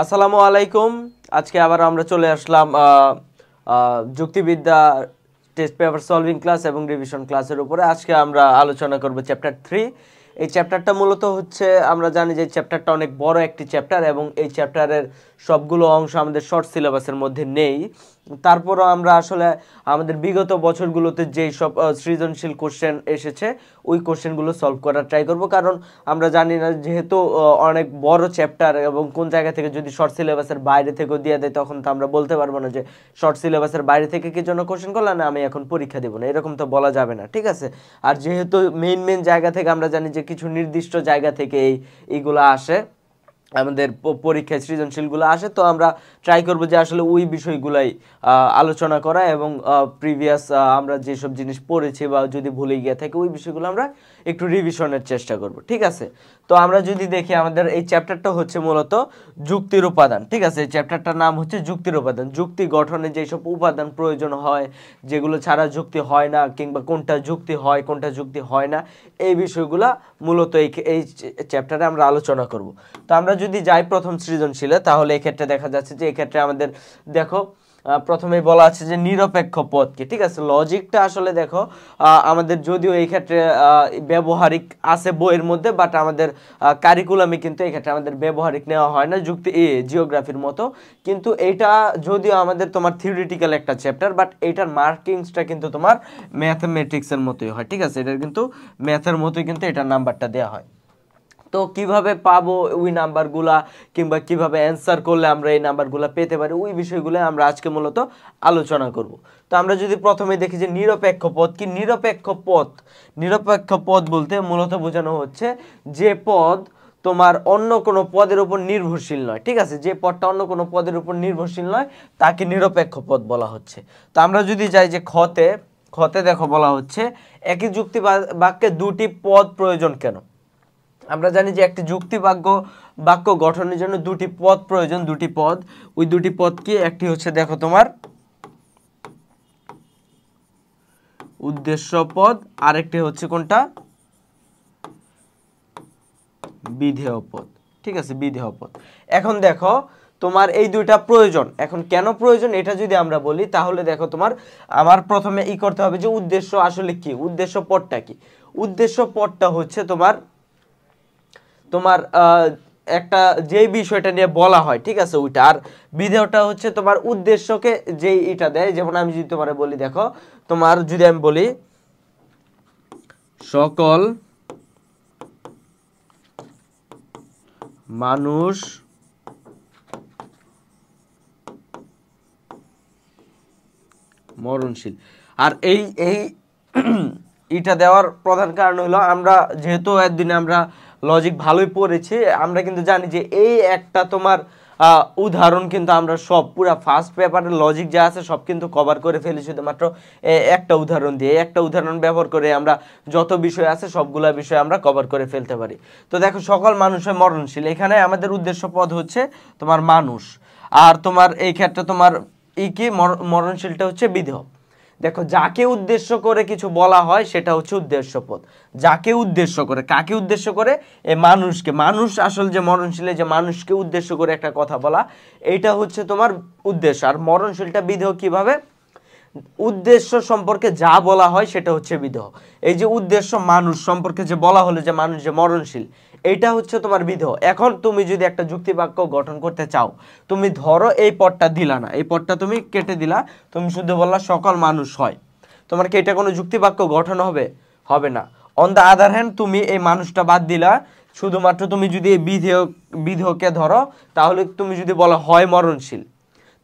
আসসালামু আলাইকুম। আজকে আবার আমরা চলে আসলাম যুক্তিবিদ্যা টেস্ট পেপার সলভিং ক্লাস এবং রিভিশন ক্লাসের উপরে। আজকে আমরা আলোচনা করব চ্যাপ্টার 3। এই চ্যাপ্টারটা মূলত হচ্ছে, আমরা জানি যে চ্যাপ্টারটা অনেক বড় একটি চ্যাপ্টার এবং এই চ্যাপ্টারের সবগুলো অংশ আমাদের শর্ট সিলেবাসের মধ্যে নেই। তারপরও আমরা আসলে আমাদের বিগত বছরগুলোতে যেই সব সৃজনশীল কোশ্চেন এসেছে ওই কোশ্চেনগুলো সলভ করার ট্রাই করব, কারণ আমরা জানি না যেহেতু অনেক বড় চ্যাপ্টার এবং কোন জায়গা থেকে যদি শর্ট সিলেবাসের বাইরে থেকেও দিয়ে দেয় তখন তো আমরা বলতে পারবো না যে শর্ট সিলেবাসের বাইরে থেকে কি জন্য কোশ্চেন করলাম না আমি এখন পরীক্ষা দেবো না, এরকম তো বলা যাবে না, ঠিক আছে। আর যেহেতু মেইন জায়গা থেকে আমরা জানি যে কিছু নির্দিষ্ট জায়গা থেকে এইগুলো আসে, আমাদের পরীক্ষায় সৃজনশীলগুলো আসে, তো আমরা ট্রাই করব যে আসলে ওই বিষয়গুলাই আলোচনা করা এবং প্রিভিয়াস আমরা যেসব জিনিস পড়েছি বা যদি ভুলে গিয়ে থাকে ওই বিষয়গুলো আমরা একটু রিভিশনের চেষ্টা করব, ঠিক আছে। তো আমরা যদি দেখি আমাদের এই চ্যাপ্টারটা হচ্ছে মূলত যুক্তির উপাদান, ঠিক আছে। এই চ্যাপ্টারটার নাম হচ্ছে যুক্তির উপাদান। যুক্তি গঠনে যেসব উপাদান প্রয়োজন হয়, যেগুলো ছাড়া যুক্তি হয় না, কিংবা কোনটা যুক্তি হয় কোনটা যুক্তি হয় না, এই বিষয়গুলা মূলত এই চ্যাপ্টারে আমরা আলোচনা করব। তো আমরা যদি যাই প্রথম সৃজনশীলে, তাহলে এক্ষেত্রে দেখা যাচ্ছে যে এক্ষেত্রে আমাদের দেখো প্রথমে বলা আছে যে নিরপেক্ষ পদ কি, ঠিক আছে। লজিকটা আসলে দেখো আমাদের যদিও এই ক্ষেত্রে ব্যবহারিক আছে বইয়ের মধ্যে, বাট আমাদের কারিকুলামে কিন্তু এই ক্ষেত্রে আমাদের ব্যবহারিক নেওয়া হয় না যুক্তি জিওগ্রাফির মতো। কিন্তু এইটা যদিও আমাদের তোমার থিওরিটিক্যাল একটা চ্যাপ্টার, বাট এইটার মার্কিংসটা কিন্তু তোমার ম্যাথমেটিক্সের মতোই হয়, ঠিক আছে। এটার কিন্তু ম্যাথের মতোই কিন্তু এটার নাম্বারটা দেওয়া হয়। তো কিভাবে পাবো ওই নাম্বারগুলা, কিংবা কিভাবে অ্যান্সার করলে আমরা এই নাম্বারগুলা পেতে পারি, ওই বিষয়গুলো আমরা আজকে মূলত আলোচনা করব। তো আমরা যদি প্রথমে দেখি যে নিরপেক্ষ পদ কি। নিরপেক্ষ পদ বলতে মূলত বোঝানো হচ্ছে যে পদ তোমার অন্য কোনো পদের উপর নির্ভরশীল নয়, ঠিক আছে। যে পদটা অন্য কোনো পদের উপর নির্ভরশীল নয় তাকে নিরপেক্ষ পদ বলা হচ্ছে। তো আমরা যদি যাই যে খতে দেখো বলা হচ্ছে একই যুক্তি বাক্যে দুটি পদ প্রয়োজন কেন। আমরা জানি যে একটি যুক্তি বাক্য গঠনের জন্য দুটি পদ প্রয়োজন, দুটি পদ। ওই দুটি পদ কি, একটি হচ্ছে দেখো তোমার উদ্দেশ্য পদ, আরেকটি হচ্ছে কোনটা, বিধেয় পদ, ঠিক আছে, বিধেয় পদ। এখন দেখো তোমার এই দুইটা প্রয়োজন। এখন কেন প্রয়োজন এটা যদি আমরা বলি, তাহলে দেখো তোমার আমার প্রথমে করতে হবে যে উদ্দেশ্য আসলে কি, উদ্দেশ্য পদটা কি। উদ্দেশ্য পদটা হচ্ছে তোমার একটা যে বিষয়টা নিয়ে বলা হয়, ঠিক আছে, ওইটা। আর বিধেয়টা হচ্ছে তোমার উদ্দেশ্যকে যে এটা দেয়। যেমন আমি যদি তোমার বলি, দেখো তোমার যদি আমি বলি সকল মানুষ মরণশীল। আর এইটা দেওয়ার প্রধান কারণ হলো আমরা যেহেতু একদিনে আমরা লজিক ভালোই পড়েছি, আমরা কিন্তু জানি যে এই একটা তোমার উদাহরণ কিন্তু আমরা সব পুরো ফার্স্ট পেপারের লজিক যা আছে সব কিন্তু কভার করে ফেলি শুধুমাত্র একটা উদাহরণ দিয়ে। একটা উদাহরণ ব্যবহার করে আমরা যত বিষয় আছে সবগুলা বিষয় আমরা কভার করে ফেলতে পারি। তো দেখো সকল মানুষের মরণশীল, এখানে আমাদের উদ্দেশ্য পদ হচ্ছে তোমার মানুষ। আর তোমার এই ক্ষেত্রে তোমার কি মরণশীলটা হচ্ছে বিধেয়। দেখো যাকে উদ্দেশ্য করে কিছু বলা হয় সেটা হচ্ছে উদ্দেশ্য পদ। যাকে উদ্দেশ্য করে, কাকে উদ্দেশ্য করে, এই মানুষকে। মানুষ আসলে যে মরণশীল, যে মানুষকে উদ্দেশ্য করে একটা কথা বলা, এইটা হচ্ছে তোমার উদ্দেশ্য। আর মরণশীলটা বিধেয় কিভাবে, উদ্দেশ্য সম্পর্কে যা বলা হয় সেটা হচ্ছে বিধেয়। এই যে উদ্দেশ্য মানুষ সম্পর্কে যে বলা হলো যে মানুষ যে মরণশীল, এইটা হচ্ছে তোমার বিধেয়। এখন তুমি যদি একটা যুক্তি বাক্য গঠন করতে চাও, তুমি ধরো এই পদটা দিলা না, এই পদটা তুমি কেটে দিলা, তুমি শুধু বললা সকল মানুষ হয়, তোমার কি এটা কোনো যুক্তি বাক্য গঠন হবে না। অন দ্য আদার হ্যান্ড তুমি এই মানুষটা বাদ দিলা, শুধুমাত্র তুমি যদি এই বিধেয়কে ধরো, তাহলে তুমি যদি বলো হয় মরণশীল,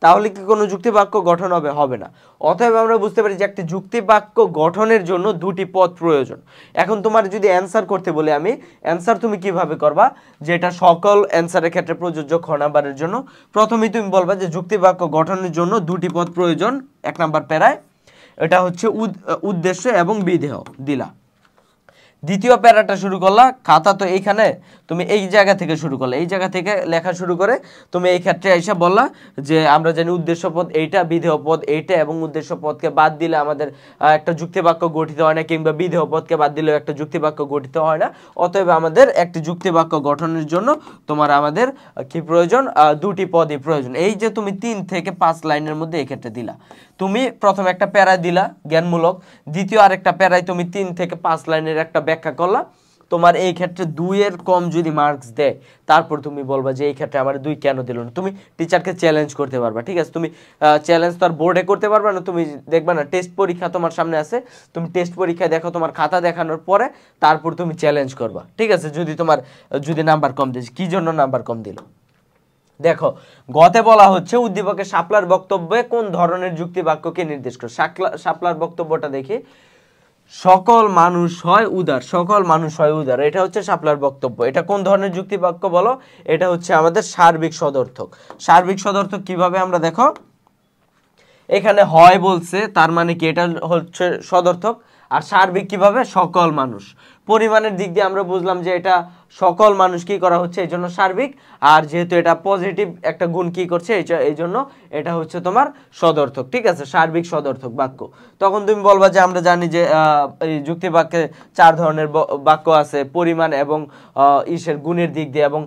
তাহলে কি কোনো যুক্তি বাক্য গঠন হবে না। অতএব আমরা বুঝতে পারি যে একটি যুক্তি বাক্য গঠনের জন্য দুটি পদ প্রয়োজন। এখন তোমার যদি অ্যান্সার করতে বলি আমি, অ্যান্সার তুমি কিভাবে করবা, যে এটা সকল অ্যান্সারের ক্ষেত্রে প্রযোজ্য খ নাম্বারের জন্য। প্রথমেই তুমি বলবা যে যুক্তি বাক্য গঠনের জন্য দুটি পদ প্রয়োজন, 1 নাম্বার প্যারায়। এটা হচ্ছে উদ্দেশ্য এবং বিধেয় দিলা। দ্বিতীয় প্যারাটা শুরু করলা, খাতা তো এইখানে, তুমি এই জায়গা থেকে শুরু করলে, এই জায়গা থেকে লেখা শুরু করে তুমি এই ক্ষেত্রে এসে বললা যে আমরা জানি উদ্দেশ্য পদ এইটা, বিধেয় পদ এইটা, এবং উদ্দেশ্য পদকে বাদ দিলে আমাদের একটা যুক্তি বাক্য গঠিত হয় না, কিংবা বিধেয় পদকে বাদ দিলেও একটা যুক্তি বাক্য গঠিত হয় না। অতএব আমাদের একটি যুক্তি বাক্য গঠনের জন্য আমাদের কি প্রয়োজন? দুটি পদই প্রয়োজন। এই যে তুমি 3 থেকে 5 লাইনের মধ্যে এই ক্ষেত্রে দিলা, তুমি প্রথম একটা প্যারায় দিলা জ্ঞানমূলক, দ্বিতীয় আরেকটা প্যারায় তুমি 3 থেকে 5 লাইনের একটা ব্যাখ্যা করলা। তোমার এই ক্ষেত্রে 2 এর কম যদি মার্কস দেয়, তারপর তুমি বলবা যে এই ক্ষেত্রে আমার 2 কেন দিল না। তুমি টিচারকে চ্যালেঞ্জ করতে পারবা, ঠিক আছে? তুমি চ্যালেঞ্জ তো আর বোর্ডে করতে পারবা না, তুমি দেখবা না টেস্ট পরীক্ষা তোমার সামনে আছে, তুমি টেস্ট পরীক্ষায় দেখো, তোমার খাতা দেখানোর পরে তারপর তুমি চ্যালেঞ্জ করবা, ঠিক আছে? যদি নাম্বার কম দিয়েছে, কি জন্য নাম্বার কম দিল? দেখো, গতে বলা হচ্ছে উদ্দীপকের শাপলার বক্তব্যে কোন ধরনের যুক্তি বাক্যকে নির্দেশ করে। শাপলার বক্তব্যটা দেখি, সকল মানুষ হয় উদার, সকল মানুষ হয় উদার, এটা হচ্ছে শাপলার বক্তব্য। এটা কোন ধরনের যুক্তি বাক্য বলো? এটা হচ্ছে আমাদের সার্বিক সদর্থক। সার্বিক সদর্থক কিভাবে? আমরা দেখো, এখানে হয় বলছে, তার মানে কি এটা হচ্ছে সদর্থক। আর সার্বিক কিভাবে? সকল মানুষ। পরিমাণের দিক দিয়ে আমরা বুঝলাম যে এটা সকল মানুষ কি করা হচ্ছে, এই জন্য সার্বিক। আর যেহেতু এটা পজিটিভ একটা গুণ কি করছে, এই জন্য এটা হচ্ছে তোমার সদর্থক, ঠিক আছে? সার্বিক সদর্থক বাক্য। তখন তুমি বলবা যে আমরা জানি যে এই যুক্তি বাক্যে 4 ধরনের বাক্য আছে, পরিমাণ এবং ইসের গুণের দিক দিয়ে, এবং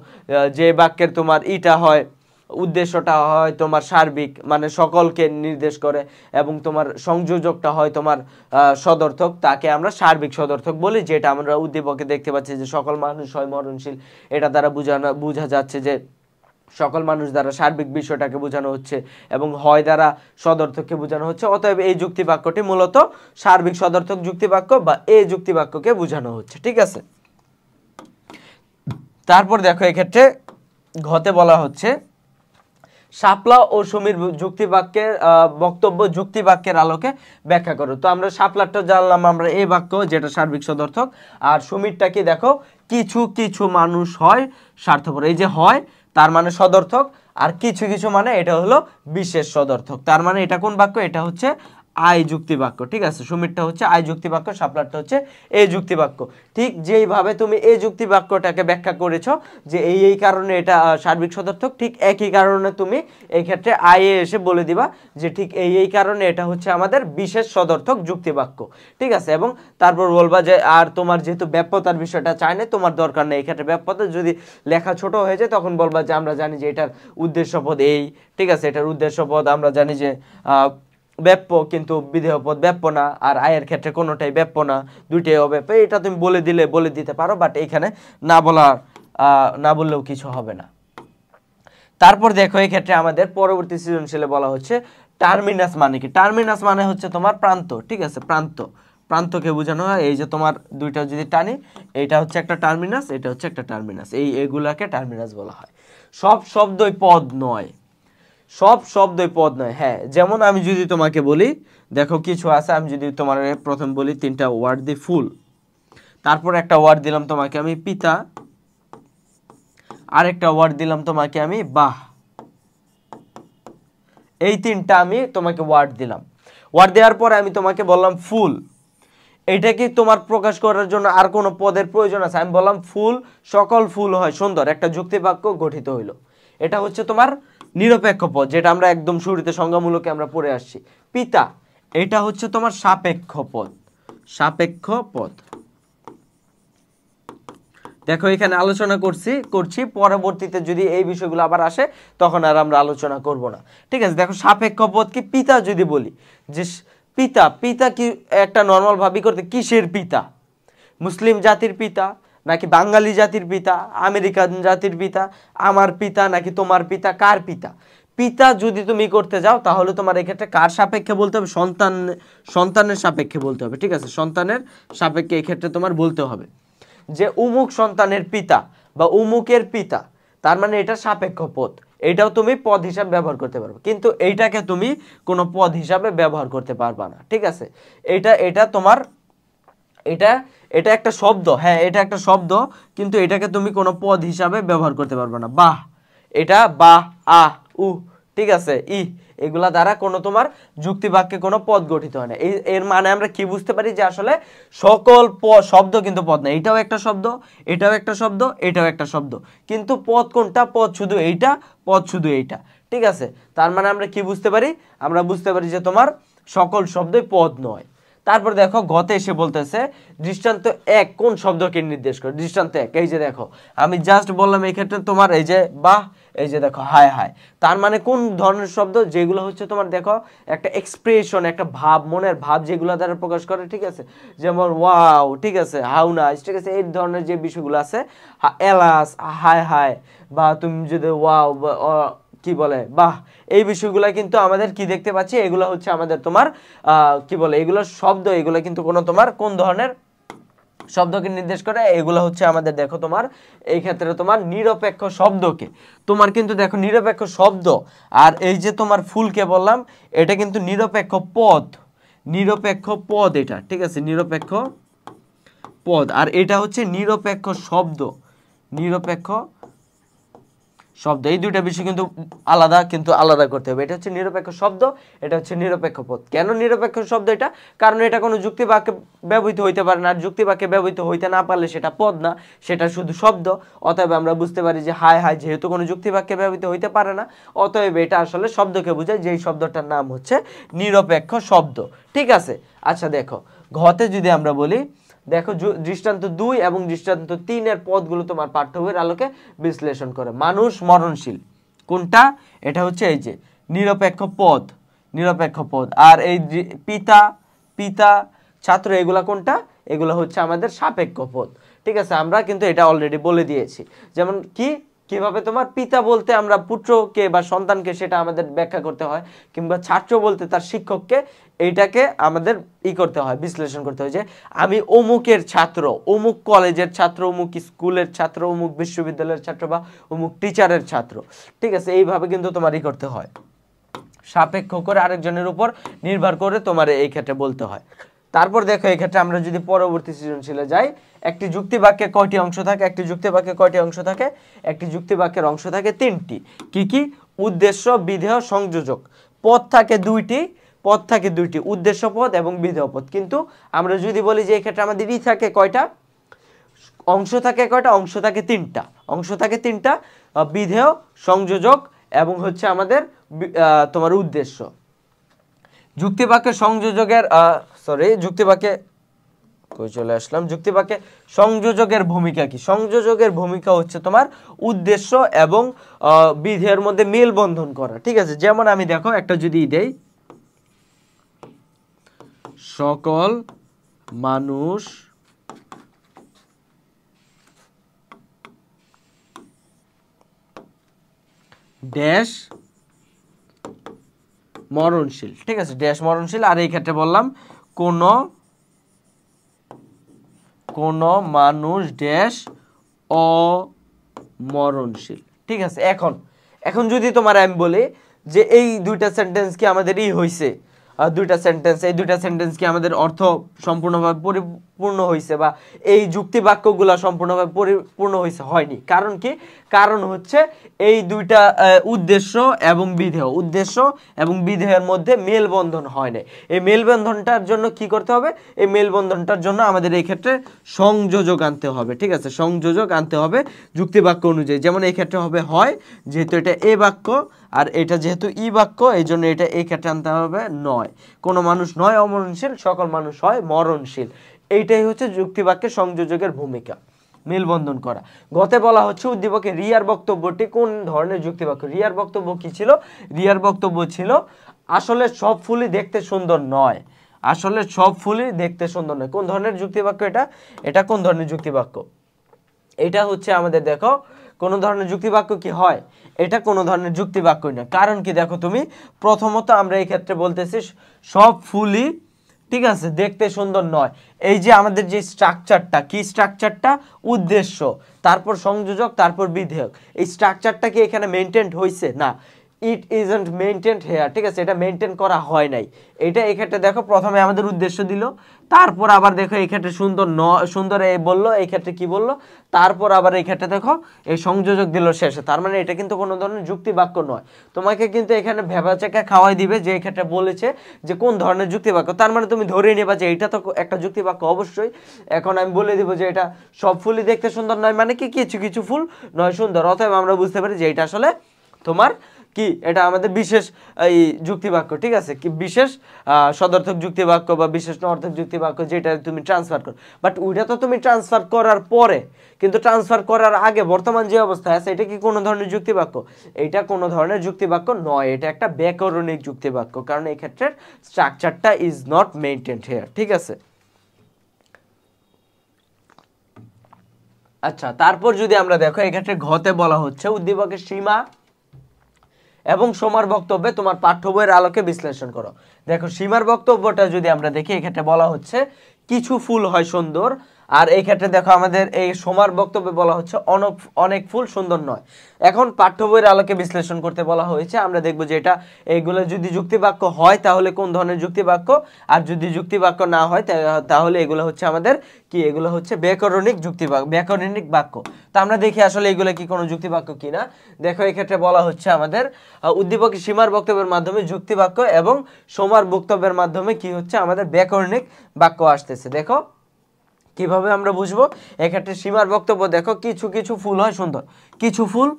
যে বাক্যের তোমার ইটা হয়, উদ্দেশ্যটা হয় তোমার সার্বিক, মানে সকলকে নির্দেশ করে, এবং তোমার সংযোজকটা হয় তোমার সদর্থক, তাকে আমরা সার্বিক সদর্থক বলি। যেটা আমরা উদ্দীপকে দেখতে পাচ্ছি যে সকল মানুষ হয় মরণশীল, এটা দ্বারা বোঝা যাচ্ছে যে সকল মানুষ দ্বারা সার্বিক বিষয়টাকে বোঝানো হচ্ছে, এবং হয় দ্বারা সদর্থককে বোঝানো হচ্ছে। অতএব এই যুক্তি বাক্যটি মূলত সার্বিক সদর্থক যুক্তি বাক্য বা এই যুক্তি বাক্যকে বোঝানো হচ্ছে, ঠিক আছে? তারপর দেখো, এক্ষেত্রে ঘতে বলা হচ্ছে শাপলা ও সমীর যুক্তি বাক্যের বক্তব্য যুক্তি বাক্যের আলোকে ব্যাখ্যা করো। তো আমরা শাপলাটা জানলাম, আমরা এই বাক্য যেটা সার্বিক সদর্থক। আর সমীরটা কি? দেখো, কিছু কিছু মানুষ হয় স্বার্থপর, এই যে হয় তার মানে সদর্থক, আর কিছু কিছু মানে এটা হলো বিশেষ সদর্থক। তার মানে এটা কোন বাক্য? এটা হচ্ছে আই যুক্তি বাক্য, ঠিক আছে? সমীরটা হচ্ছে আই যুক্তি বাক্য, শাপলারটা হচ্ছে এই যুক্তি বাক্য। ঠিক যেইভাবে তুমি এই যুক্তি বাক্যটাকে ব্যাখ্যা করেছো যে এই কারণে এটা সার্বিক সদর্থক, ঠিক একই কারণে তুমি এই ক্ষেত্রে আই এ এসে বলে দিবা যে ঠিক এই কারণে এটা হচ্ছে আমাদের বিশেষ সদর্থক যুক্তি বাক্য, ঠিক আছে? এবং তারপর বলবা যে আর তোমার যেহেতু ব্যাপ্যতার বিষয়টা চাই না, তোমার দরকার নেই এই ক্ষেত্রে ব্যাপ্যতা, যদি লেখা ছোট হয়ে যায় তখন বলবা যে আমরা জানি যে এটার উদ্দেশ্য পদ এই, ঠিক আছে? এটার উদ্দেশ্য পদ আমরা জানি যে ব্যাপ্য, কিন্তু বিধেয় পদ ব্যাপ্য না, আর আয়ের ক্ষেত্রে কোনোটাই ব্যাপ্য না, দুইটাই অব্যাপ্য। এটা তুমি বলে দিতে পারো, বাট এখানে না বললেও কিছু হবে না। তারপর দেখো, এই ক্ষেত্রে আমাদের পরবর্তী সৃজনশীলে বলা হচ্ছে টার্মিনাস মানে কি? টার্মিনাস মানে হচ্ছে তোমার প্রান্ত, ঠিক আছে? প্রান্তকে বোঝানো হয়। এই যে তোমার দুইটা যদি টানি, এটা হচ্ছে একটা টার্মিনাস, এটা হচ্ছে একটা টার্মিনাস, এগুলাকে টার্মিনাস বলা হয়। সব শব্দই পদ নয়, হ্যাঁ। যেমন আমি যদি তোমাকে বলি, দেখো কিছু আছে, আমি যদি তোমার প্রথম বলি 3টা ওয়ার্ড দি ফুল, তারপর একটা ওয়ার্ড দিলাম তোমাকে আমি পিতা, আরেকটা ওয়ার্ড দিলাম তোমাকে আমি বাহ, এই 3টা আমি তোমাকে ওয়ার্ড দিলাম। ওয়ার্ড দেওয়ার পরে আমি তোমাকে বললাম ফুল, এটা কি তোমার প্রকাশ করার জন্য আর কোনো পদের প্রয়োজন আছে? আমি বললাম ফুল, সকল ফুল হয় সুন্দর, একটা যুক্তি বাক্য গঠিত হইল। এটা হচ্ছে তোমার নিরপেক্ষ পদ, যেটা আমরা একদম শুরুতে সংজ্ঞামূলকে আমরা পড়ে আসছি। পিতা, এটা হচ্ছে তোমার সাপেক্ষ পদ। দেখো, এখানে আলোচনা করছি, পরবর্তীতে যদি এই বিষয়গুলো আবার আসে তখন আর আমরা আলোচনা করব না, ঠিক আছে? দেখো, সাপেক্ষ পদ কি? পিতা যদি বলি যে পিতা কি একটা নর্মাল ভাবে করতে, কিসের পিতা? মুসলিম জাতির পিতা, নাকি বাঙালি জাতির পিতা, আমেরিকান জাতির পিতা, আমার পিতা, নাকি তোমার পিতা? কার পিতা? পিতা যদি তুমি করতে যাও তাহলে তোমার এক্ষেত্রে কার সাপেক্ষে বলতে হবে? সন্তানের সাপেক্ষে বলতে হবে, ঠিক আছে? সন্তানের সাপেক্ষে এক্ষেত্রে তোমার বলতে হবে যে উমুক সন্তানের পিতা বা উমুকের পিতা, তার মানে এটা সাপেক্ষ পদ। এটাও তুমি পদ হিসাবে ব্যবহার করতে পারবে, কিন্তু এইটাকে তুমি কোনো পদ হিসাবে ব্যবহার করতে পারবা না, ঠিক আছে? এটা তোমার এটা একটা শব্দ, হ্যাঁ, এটা একটা শব্দ, কিন্তু এটাকে তুমি কোনো পদ হিসাবে ব্যবহার করতে পারবে না। বাহ, এটা বাহ, আহ, উ, ঠিক আছে, এগুলা দ্বারা কোনো তোমার যুক্তি বাক্যে কোনো পদ গঠিত হয় না। এর মানে আমরা কি বুঝতে পারি যে আসলে সকল শব্দ কিন্তু পদ না। এটাও একটা শব্দ, এটাও একটা শব্দ, এটাও একটা শব্দ, কিন্তু পদ কোনটা? পদ শুধু এইটা, পদ শুধু এইটা। ঠিক আছে, তার মানে আমরা কি বুঝতে পারি? আমরা বুঝতে পারি যে তোমার সকল শব্দই পদ নয়। তারপর দেখো গতে এসে বলতেছে দৃষ্টান্ত 1 কোন শব্দকে নির্দেশ করে? দৃষ্টান্ত 1, এই যে দেখো আমি জাস্ট বললাম এই ক্ষেত্রে তোমার এই যে বাহ, এই যে দেখো হায় হায়, তার মানে কোন ধরনের শব্দ? যেগুলো হচ্ছে তোমার দেখো একটা এক্সপ্রেশন, একটা ভাব, মনের ভাব যেগুলো দ্বারা প্রকাশ করে। ঠিক আছে, যেমন ওয়াও, ঠিক আছে, হাউ নাইস, ঠিক আছে, এই ধরনের যে বিষয়গুলো আছে, এলাস, হায় হায়, বা তুমি যদি ওয়াও কি বলে বাহ, এই বিষয়গুলো কিন্তু আমাদের কি দেখতে পাচ্ছি, এগুলো হচ্ছে আমাদের তোমার কি বলে, এগুলো শব্দ, এগুলো কিন্তু কোনো তোমার কোন ধরনের শব্দকে নির্দেশ করে? এগুলো হচ্ছে আমাদের দেখো তোমার এই ক্ষেত্রে তোমার নিরপেক্ষ শব্দকে, তোমার কিন্তু দেখো নিরপেক্ষ শব্দ। আর এই যে তোমার ফুলকে বললাম, এটা কিন্তু নিরপেক্ষ পদ, নিরপেক্ষ পদ এটা, ঠিক আছে, নিরপেক্ষ পদ। আর এটা হচ্ছে নিরপেক্ষ শব্দ, নিরপেক্ষ শব্দ। এই দুইটা বিষয় কিন্তু আলাদা, কিন্তু আলাদা করতে হবে। এটা হচ্ছে নিরপেক্ষ শব্দ, এটা হচ্ছে নিরপেক্ষ পদ। কেন নিরপেক্ষ শব্দ এটা? কারণ এটা কোনো যুক্তি বাক্যে ব্যবহৃত হইতে পারে না, আর যুক্তি বাক্যে ব্যবহৃত হইতে না পারলে সেটা পদ না, সেটা শুধু শব্দ। অতএব আমরা বুঝতে পারি যে হায় হায় যেহেতু কোনো যুক্তি বাক্যে ব্যবহৃত হইতে পারে না, অতএব এটা আসলে শব্দকে বোঝায়, যেই শব্দটার নাম হচ্ছে নিরপেক্ষ শব্দ। ঠিক আছে, আচ্ছা দেখো ঘতে যদি আমরা বলি, দেখো দৃষ্টান্ত 2 এবং দৃষ্টান্ত 3 এর পদগুলো তোমার পাঠ্য বইয়ের আলোকে বিশ্লেষণ করে। মানুষ মরণশীল কোনটা? এটা হচ্ছে এই যে নিরপেক্ষ পদ, নিরপেক্ষ পদ। আর এই পিতা, পিতা, ছাত্র, এগুলা কোনটা? এগুলো হচ্ছে আমাদের সাপেক্ষ পদ। ঠিক আছে, আমরা কিন্তু এটা অলরেডি বলে দিয়েছি। যেমন কিভাবে তোমার পিতা বলতে আমরা পুত্রকে বা সন্তানকে, সেটা আমাদের ব্যাখ্যা করতে হয়, কিংবা ছাত্র বলতে তার শিক্ষককে, এইটাকে আমাদের করতে হয়, বিশ্লেষণ করতে হয় যে আমি অমুকের ছাত্র, অমুক কলেজের ছাত্র, অমুক স্কুলের ছাত্র, অমুক বিশ্ববিদ্যালয়ের ছাত্র, বা অমুক টিচারের ছাত্র। ঠিক আছে, এইভাবে কিন্তু তোমার করতে হয়, সাপেক্ষ করে আরেকজনের উপর নির্ভর করে তোমার এই ক্ষেত্রে বলতে হয়। তারপর দেখো এই ক্ষেত্রে আমরা যদি পরবর্তী সৃজনশীলে যাই, একটি যুক্তি বাক্যে কয়টি অংশ থাকে? একটি যুক্তি বাক্যে কয়টি অংশ থাকে? একটি যুক্তি বাক্যের অংশ থাকে 3টি। কি কি? উদ্দেশ্য, বিধেয়, সংযোজক। পদ থাকে 2টি, পদ থাকে 2টি, উদ্দেশ্য পদ এবং বিধেয় পদ। কিন্তু আমরা যদি বলি যে এই ক্ষেত্রে আমাদের থাকে কয়টা? অংশ থাকে কয়টা? অংশ থাকে 3টা, অংশ থাকে 3টা, বিধেয়, সংযোজক এবং হচ্ছে আমাদের তোমার উদ্দেশ্য। যুক্তিবাক্যে সংযোজকের যুক্তিবাক্যে কই চলে আসলাম, যুক্তিবাক্যে সংযোজকের ভূমিকা কি? সংযোজকের ভূমিকা হচ্ছে তোমার উদ্দেশ্য এবং বিধেয়ের মধ্যে মেল বন্ধন করা। ঠিক আছে, যেমন আমি দেখো একটা যদি দেই, সকল মানুষ ড্যাশ মরণশীল। ঠিক আছে, ড্যাশ মরণশীল। আর এই ক্ষেত্রে বললাম কোন মানুষ ড্যাশ অমরণশীল। ঠিক আছে, এখন যদি তোমার আমি বলি যে এই দুইটা সেন্টেন্স কি আমাদের হইছে, দুইটা সেন্টেন্স, এই দুইটা সেন্টেন্স কি আমাদের অর্থ সম্পূর্ণভাবে পরিপূর্ণ হয়েছে, বা এই যুক্তি বাক্যগুলো সম্পূর্ণভাবে পরিপূর্ণ হয়েছে? হয়নি। কারণ কি? কারণ হচ্ছে এই দুইটা উদ্দেশ্য এবং বিধেয়, উদ্দেশ্য এবং বিধেয়ের মধ্যে মেলবন্ধন হয় না। এই মেলবন্ধনটার জন্য কি করতে হবে? এই মেলবন্ধনটার জন্য আমাদের এই ক্ষেত্রে সংযোজক আনতে হবে। ঠিক আছে, সংযোজক আনতে হবে যুক্তি বাক্য অনুযায়ী। যেমন এই ক্ষেত্রে হবে হয়, যেহেতু এটা এ বাক্য, আর এটা যেহেতু ই বাক্য, এই জন্য এটা এই ক্ষেত্রে আনতে হবে নয়। কোনো মানুষ নয় অমরণশীল, সকল মানুষ হয় মরণশীল। এইটাই হচ্ছে যুক্তি বাক্যের সংযোজকের ভূমিকা, মেলবন্ধন করা। গতে বলা হচ্ছে উদ্দীপকের রিয়ার বক্তব্যটি কোন ধরনের যুক্তি বাক্য? রিয়ার বক্তব্য কি ছিল? রিয়ার বক্তব্য ছিল আসলে সব ফুলই দেখতে সুন্দর নয়, আসলে সব ফুলই দেখতে সুন্দর নয়। কোন ধরনের যুক্তি বাক্য এটা? এটা কোন ধরনের যুক্তি বাক্য? এটা হচ্ছে আমাদের দেখো কোন ধরনের যুক্তি বাক্য কি হয়? এটা কোন ধরনের যুক্তি বাক্যই না। কারণ কি? দেখো তুমি প্রথমত আমরা এই ক্ষেত্রে বলতেছি সব ফুলই, ঠিক আছে, দেখতে সুন্দর নয়। এই যে আমাদের যে স্ট্রাকচারটা, কি স্ট্রাকচারটা? উদ্দেশ্য, তারপর সংযোজক, তারপর বিধেয়ক। এই স্ট্রাকচারটা কি এখানে মেনটেন হয়েছে? না। ইট ইজন্ট মেইনটেইনড হেয়ার, ঠিক আছে, এটা মেইনটেইন করা হয় নাই। এটা এই ক্ষেত্রে দেখো প্রথমে আমাদের উদ্দেশ্য দিল, তারপর আবার দেখো এই ক্ষেত্রে সুন্দর এই বললো, এই ক্ষেত্রে কি বললো, তারপর আবার এই ক্ষেত্রে দেখো এই সংযোজক দিল শেষে। তার মানে এটা কিন্তু কোনো ধরনের যুক্তি বাক্য নয়। তোমাকে কিন্তু এখানে ভেবাচাকা খাওয়াই দিবে যে এই ক্ষেত্রে বলেছে যে কোন ধরনের যুক্তি বাক্য, তার মানে তুমি ধরে নেবা যে এটা তো একটা যুক্তি বাক্য অবশ্যই। এখন আমি বলে দিব যে এটা সব ফুলই দেখতে সুন্দর নয়, মানে কি কিছু কিছু ফুল নয় সুন্দর, অতএব আমরা বুঝতে পারি যে এটা আসলে তোমার কি, এটা আমাদের বিশেষ এই যুক্তিবাক্য, ঠিক আছে, কি বিশেষ সদর্থক যুক্তিবাক্য বা বিশেষ অর্থক যুক্তিবাক্য, যেটা তুমি ট্রান্সফার করো। বাট ওইটা তো তুমি ট্রান্সফার করার পরে, কিন্তু ট্রান্সফার করার আগে বর্তমান যে অবস্থায় আছে এটা কি কোনো ধরনের যুক্তিবাক্য? এটা কোনো ধরনের যুক্তিবাক্য নয়, এটা একটা ব্যাকরণিক যুক্তিবাক্য, কারণ এই ক্ষেত্রে স্ট্রাকচারটা ইজ নট মেইনটেইনড হিয়ার, ঠিক আছে। আচ্ছা, তারপর যদি আমরা দেখো এই ক্ষেত্রে ঘতে বলা হচ্ছে উদ্দীপকের সীমা এবং সীমার বক্তব্যে তোমার পাঠ্য বইয়ের আলোকে বিশ্লেষণ করো। দেখো সীমার বক্তব্যটা যদি আমরা দেখি, এই ক্ষেত্রে বলা হচ্ছে কিছু ফুল হয় সুন্দর, আর এই ক্ষেত্রে দেখো আমাদের এই সীমার বক্তব্যে বলা হচ্ছে অনেক ফুল সুন্দর নয়। এখন পাঠ্য বইয়ের আলোকে বিশ্লেষণ করতে বলা হয়েছে, আমরা দেখবো যে এটা এইগুলো যদি যুক্তিবাক্য হয় তাহলে কোন ধরনের যুক্তিবাক্য, আর যদি যুক্তিবাক্য না হয় তাহলে এগুলো হচ্ছে আমাদের কি, এগুলো হচ্ছে ব্যাকরণিক যুক্তিবাক্য, ব্যাকরণিক বাক্য। তো আমরা দেখি আসলে এগুলো কি কোনো যুক্তিবাক্য কিনা। দেখো এই ক্ষেত্রে বলা হচ্ছে আমাদের উদ্দীপক সীমার বক্তব্যের মাধ্যমে যুক্তিবাক্য এবং সীমার বক্তব্যের মাধ্যমে কি হচ্ছে আমাদের ব্যাকরণিক বাক্য আসতেছে। দেখো কিভাবে আমরা বুঝবো, এক্ষেত্রে সীমার বক্তব্য দেখো কিছু কিছু ফুল হয় সুন্দর, কিছু ফুল,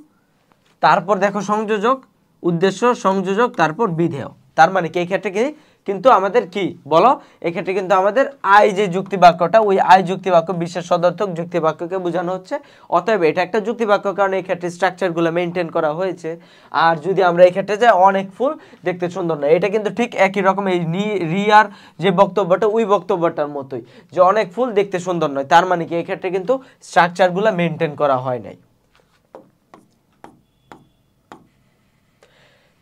তারপর দেখো সংযোজক, উদ্দেশ্য, সংযোজক, তারপর বিধেয়। তার মানে কি এই ক্ষেত্রে কি কিন্তু আমাদের কি বলো, এক্ষেত্রে কিন্তু আমাদের আই যে যুক্তিবাক্যটা, ওই আই যুক্তিবাক্য বিশেষ সদর্থক যুক্তিবাক্যকে বোঝানো হচ্ছে। অতএব এটা একটা যুক্তিবাক্য, কারণ এই ক্ষেত্রে স্ট্রাকচারগুলো মেনটেন করা হয়েছে। আর যদি আমরা এই ক্ষেত্রে যাই অনেক ফুল দেখতে সুন্দর না, এটা কিন্তু ঠিক একই রকম এই রিয়ার যে বক্তব্যটা ওই বক্তব্যটার মতোই, যে অনেক ফুল দেখতে সুন্দর নয়। তার মানে কি এই ক্ষেত্রে কিন্তু স্ট্রাকচারগুলো মেনটেন করা হয় নাই।